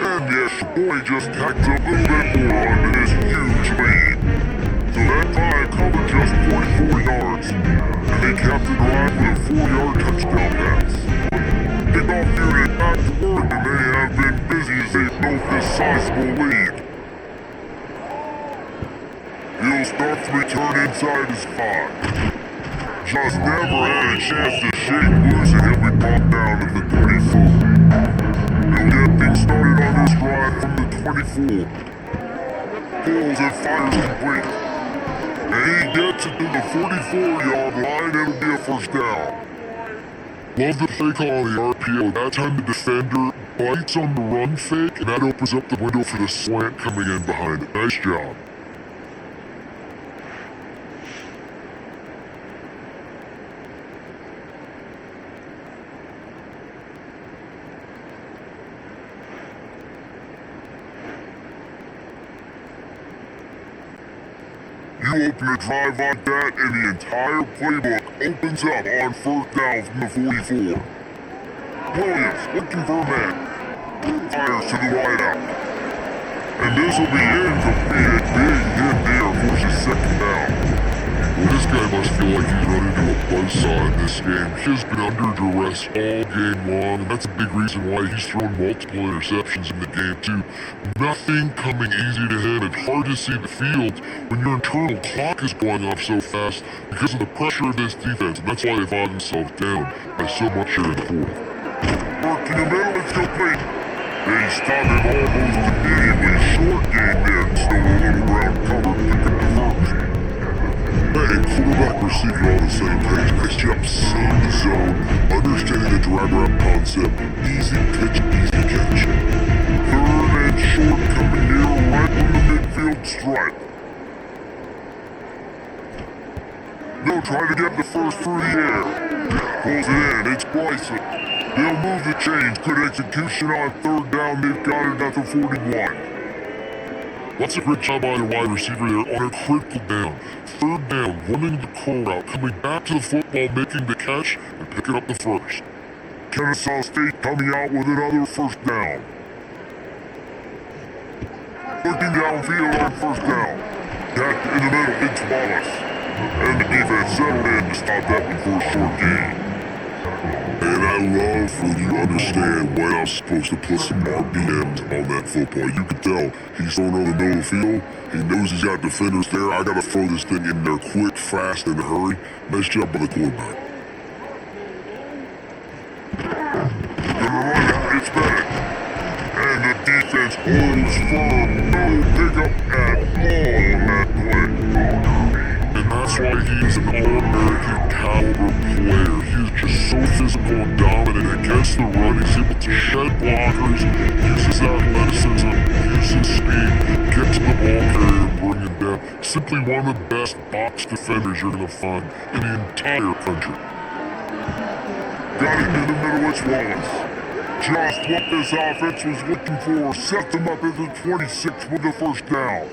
Speaker 1: And yes, the boy just tacked a little bit more onto this huge lead. So that drive covered just 44 yards. And they capped the drive with a 4-yard touchdown pass. Kickoff unit back to work and they have been busy as they built this sizable lead. He'll start to return inside his 5. Just never had a chance to shake loose and he'll be brought down at the 24. He'll get things started on this drive from the 24. Pulls and fires complete. And he gets it to the 44-yard line. It'll be a 1st down.
Speaker 2: Love the play call on the RPO. That time the defender bites on the run fake, and that opens up the window for the slant coming in behind it. Nice job.
Speaker 1: You open a drive like that and the entire playbook opens up on 1st down from the 44. Williams looking for a man. Fires to the wideout. And this will be incomplete. A big hit there forces second down.
Speaker 2: Well, this guy must feel like he's run into a buzzsaw in this game. He has been under duress all game long, and that's a big reason why he's thrown multiple interceptions in the game too. Nothing coming easy to him. It's hard to see the field when your internal clock is going off so fast because of the pressure of this defense, and that's why they fought themselves down by so much here in the fourth.
Speaker 1: Work in the middle, it's complete. They stop him almost immediately. Short game there, still a little ground cover, pick up the first.
Speaker 2: And quarterback receiver on the same page. Nice job seeing the zone, understanding the drag route concept, easy pitch, easy catch.
Speaker 1: Third and short coming near right on the midfield stripe. They'll try to get the first through the air. Pulls it in, it's Bryson. They'll move the chains. Good execution on third down. They've got it at the 41.
Speaker 2: That's a great job by the wide receiver there on a critical down. Third down, running the curl route, coming back to the football, making the catch, and picking up the first.
Speaker 1: Kennesaw State coming out with another first down. Looking downfield on first down. Back in the middle, it's Wallace. And the defense settled in to stop that one for a short gain.
Speaker 2: And I love when you understand when I'm supposed to put some RPMs on that football. You can tell he's throwing over the middle of the field. He knows he's got defenders there. I gotta throw this thing in there quick, fast, and hurry. Nice job by the quarterback.
Speaker 1: Gonna run it, it's Bennett. And the defense holds firm. No pickup at all on that play.
Speaker 2: And that's why he is an All-American caliber player. He is just so physical and dominant against the run. He's able to shed blockers, uses athleticism, uses speed, get to the ball carrier and bring it down. Simply one of the best box defenders you're going to find in the entire country.
Speaker 1: Got it in the middle, it's Wallace. Just what this offense was looking for. Set them up at the 26 with the first down.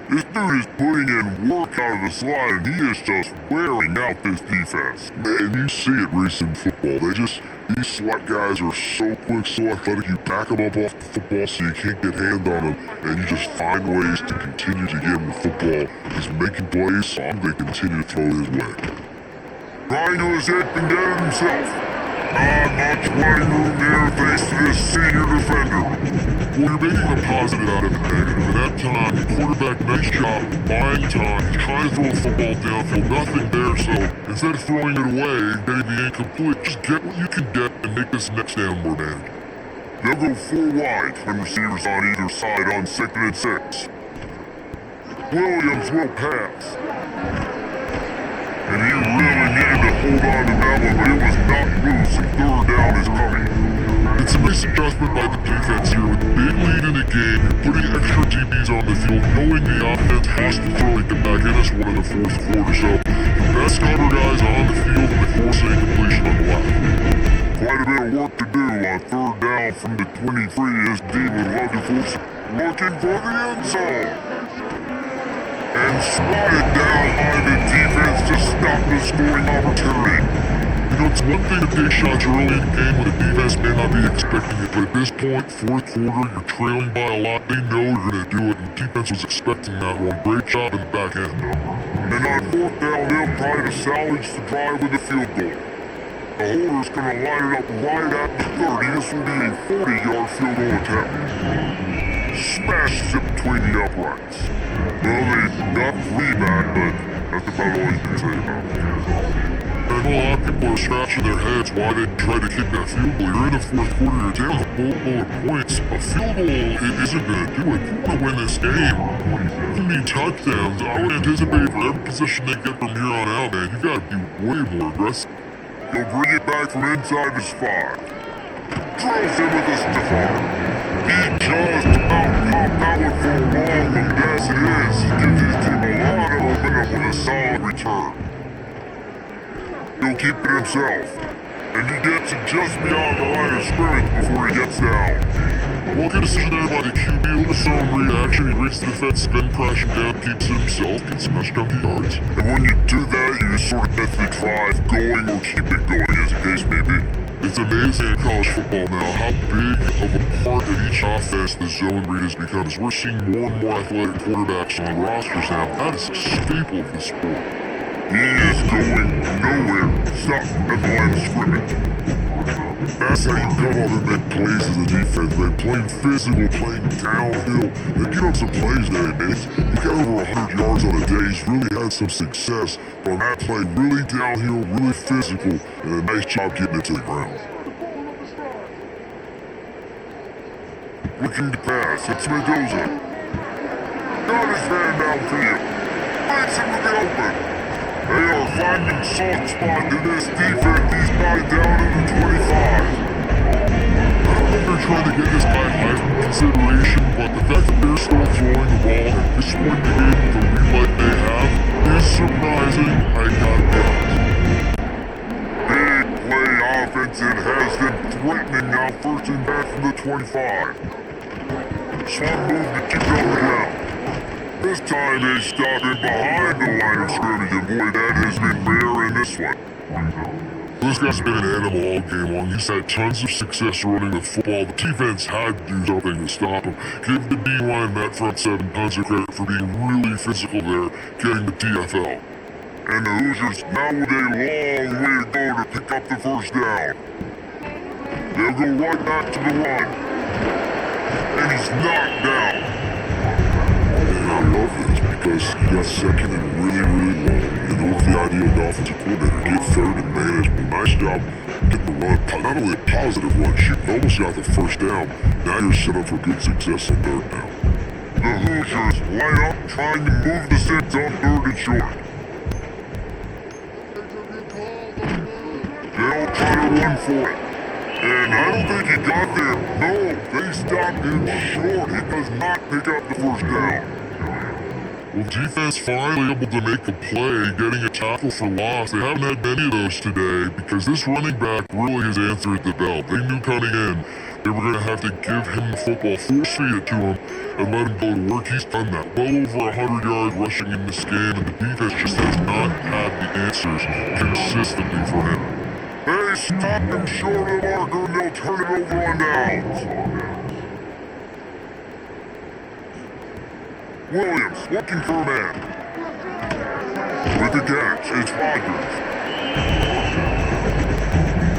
Speaker 1: This dude is putting in work out of the slot, and he is just wearing out this defense.
Speaker 2: Man, you see it recent football. These slot guys are so quick, so athletic. You back them up off the football so you can't get hand on them, and you just find ways to continue to get him the football. He's making plays, so I'm going to continue to throw his way.
Speaker 1: Trying to escape and get it himself. Not much running room there thanks to this senior defender.
Speaker 2: Well, you're making a positive out of a negative, and that time, the quarterback, nice job, buying time. He's trying to throw the football downfield, nothing there, so instead of throwing it away and getting the incomplete, just get what you can get and make this next down more manageable.
Speaker 1: They'll go 4 wide when receivers on either side on 2nd and 6. Williams will pass. And he really needed to hold on to that one, but it was not loose, and third down is coming.
Speaker 2: It's a nice adjustment by the defense here. With a big lead in the game, you're putting extra DBs on the field, knowing the offense has to throw and get back in us one in the fourth quarter. So the best cover guys on the field, and they force an incompletion on the left.
Speaker 1: Quite a bit of work to do on third down from the 23 as D would love to force looking for the end zone. And swatted down by the defense to stop the scoring opportunity.
Speaker 2: You know, it's one thing to take shots early in the game when the defense may not be expecting it, but at this point, fourth quarter, you're trailing by a lot. They know you're going to do it, and the defense was expecting that one. Great job in the back end.
Speaker 1: And on fourth down, they'll try to salvage the drive with a field goal. The holder's going to line it up right at the 30. This will be a 40-yard field goal attempt. Smashes it between the uprights. Well, they got three back, but that's about all you can say about it.
Speaker 2: I know a lot of people are scratching their heads why they try to kick that field goal. You're in the fourth quarter, you're down a multiple points. A field goal isn't going to do it. You want to win this game. You need touchdowns. I would anticipate for every position they get from here on out, man, you got to be way more aggressive.
Speaker 1: He'll bring it back from inside the spot. Drills him with a stiff arm. He just about popped out with for a long one, but as it is, he gives his team a lot of momentum with a solid return. He'll keep it himself, and he gets it just beyond the line of scrimmage before he gets down.
Speaker 2: Well, good decision there by the QB. With a zone reaction, he reads the defense, spin crashing down, keeps it himself, gets some nice chunky yards.
Speaker 1: And when you do that, you sort of get the drive going or keep it going, as the case may be.
Speaker 2: It's amazing in college football now how big of a part of each offense the zone read has become. As we're seeing more and more athletic quarterbacks on rosters now, that is a staple of the sport.
Speaker 1: He is going nowhere. Stop at the line of scrimmage.
Speaker 2: That's how you come up and make plays as a defense, man. Playing physical, playing downhill. And get on some plays there, man. He got over 100 yards on a day. He's really had some success on that play. Really downhill, really physical, and a nice job getting it to the ground.
Speaker 1: Looking to pass. It's Mendoza. Got his man downfield. Makes him to be open. They are finding soft spot in this defense. He's back down in the 25.
Speaker 2: I don't know if they're trying to get this guy high from consideration, but the fact that they're still throwing the ball at this point in the game with the lead like they have is surprising. I gotta be honest.
Speaker 1: Big play offense and has them threatening now, first and back from the 25. Smart move to keep it on the ground. This time they stop him behind the line of scrimmage, and boy, that has been rare in this one.
Speaker 2: This guy's been an animal all game long. He's had tons of success running the football. The defense had to do something to stop him. Give the D-line that front seven tons of credit for being really physical there, getting the TFL.
Speaker 1: And the Hoosiers now with a long way to go to pick up the first down. They'll go right back to the run. And he's knocked down.
Speaker 2: And I love this because he got second and really long. You know, if the ideal offensive coordinator get third and management, nice job getting the run. Not only a positive run, you almost got the first down. Now you're set up for good success on third down.
Speaker 1: The Hoosiers line up trying to move the sticks on third and short. They'll try to run for it. And I don't think he got there. No, they stopped him short. He does not pick up the first down.
Speaker 2: Well, defense finally able to make a play, getting a tackle for loss. They haven't had many of those today because this running back really has answered the bell. They knew coming in they were going to have to give him the football, force feed it to him, and let him go to work. He's done that. Well over 100 yards rushing in this game, and the defense just has not had the answers consistently for him.
Speaker 1: They stop him short of the marker, and they'll turn it over on downs. Williams looking for a man. With the catch, it's Rodgers.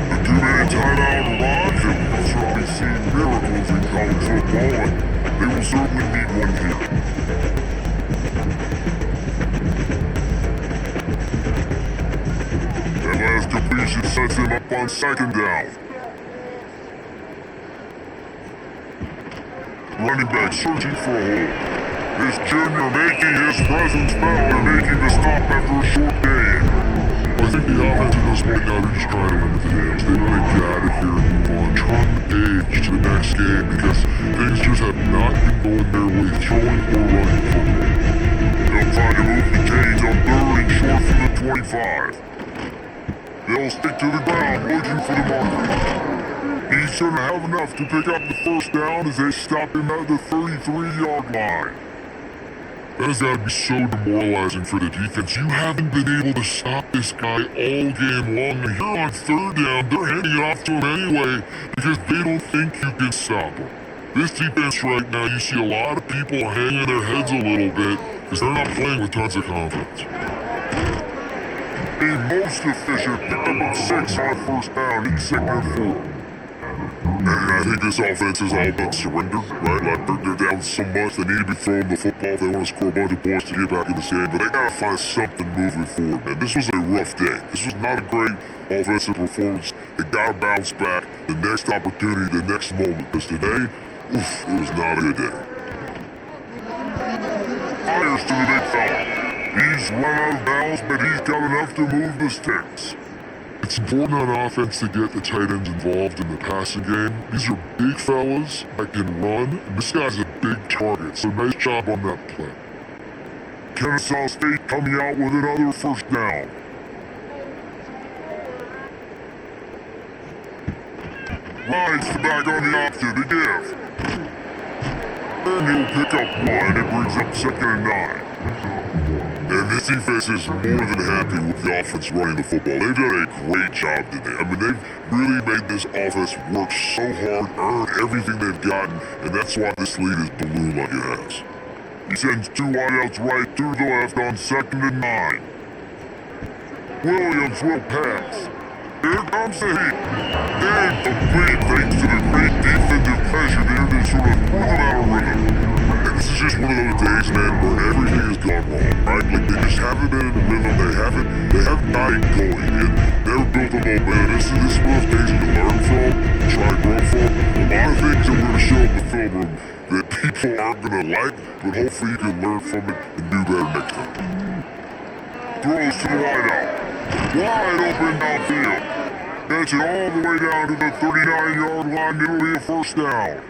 Speaker 1: The two-minute timeout arrives, and we've certainly seen miracles in college football, and they will certainly need one here. That last completion sets him up on second down. Running back searching for a hole. His junior making his presence felt and making the stop after a short game.
Speaker 2: I think the offense at this point now, they're just trying to limit the damage. They want to get out of here and move on. Trying to age to the next game because things just have not been going their way, throwing or running football.
Speaker 1: They'll try to move the chains on third and short from the 25. They'll stick to the ground looking for the marker. He's gonna have enough to pick up the first down as they stop him at the 33-yard line.
Speaker 2: That has got to be so demoralizing for the defense. You haven't been able to stop this guy all game long. And here on third down, they're handing it off to him anyway because they don't think you can stop him. This defense right now, you see a lot of people hanging their heads a little bit because they're not playing with tons of confidence.
Speaker 1: A most efficient pickup of 6 on first down in second and 4.
Speaker 2: And I think this offense is all about surrender, right? Like they're down so much, they need to be throwing the football. They want to score a bunch of points to get back in this game, but they gotta find something moving forward, man. This was a rough day. This was not a great offensive performance. They gotta bounce back. The next opportunity, the next moment. Because today, it was not a good day.
Speaker 1: Fires to the big fella. He's run out of bounds, but he's got enough to move the sticks.
Speaker 2: It's important on offense to get the tight ends involved in the passing game. These are big fellas that can run, and this guy's a big target, so nice job on that play.
Speaker 1: Kennesaw State coming out with another first down. Rides the back on the option to give. And he'll pick up one. It brings up second and 9.
Speaker 2: And this defense is more than happy with the offense running the football. They've done a great job today. I mean, they've really made this offense work so hard, earn everything they've gotten, and that's why this lead is ballooned like it has.
Speaker 1: He sends two wideouts right through the left on 2nd and 9. Williams will pass. Here comes the heat. Incomplete thanks to the great defensive pressure there to sort of throw them out of rhythm.
Speaker 2: And this is just one of those days, man, where everything has gone wrong, right? Like, they just haven't been in the rhythm, they haven't got it going, and never built a momentum. This is one of those days to learn from, try and grow from. A lot of things that we're going to show in the film room that people aren't going to like, but hopefully you can learn from it and do better next time.
Speaker 1: Throws to the wideout. Wide open downfield. Gets it all the way down to the 39-yard line. It'll be a first down.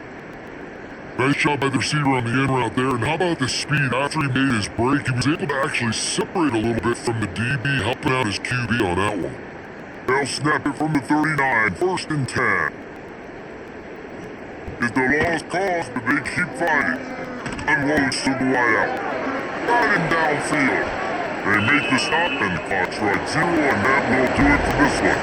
Speaker 2: Nice job by the receiver on the end route there, and how about the speed? After he made his break, he was able to actually separate a little bit from the DB, helping out his QB on that one.
Speaker 1: They'll snap it from the 39, 1st and 10. It's the lost cause, but they keep fighting. Unloads to the wideout. Got him downfield. They make the stop, and the clock's right 0, and that will do it for this one.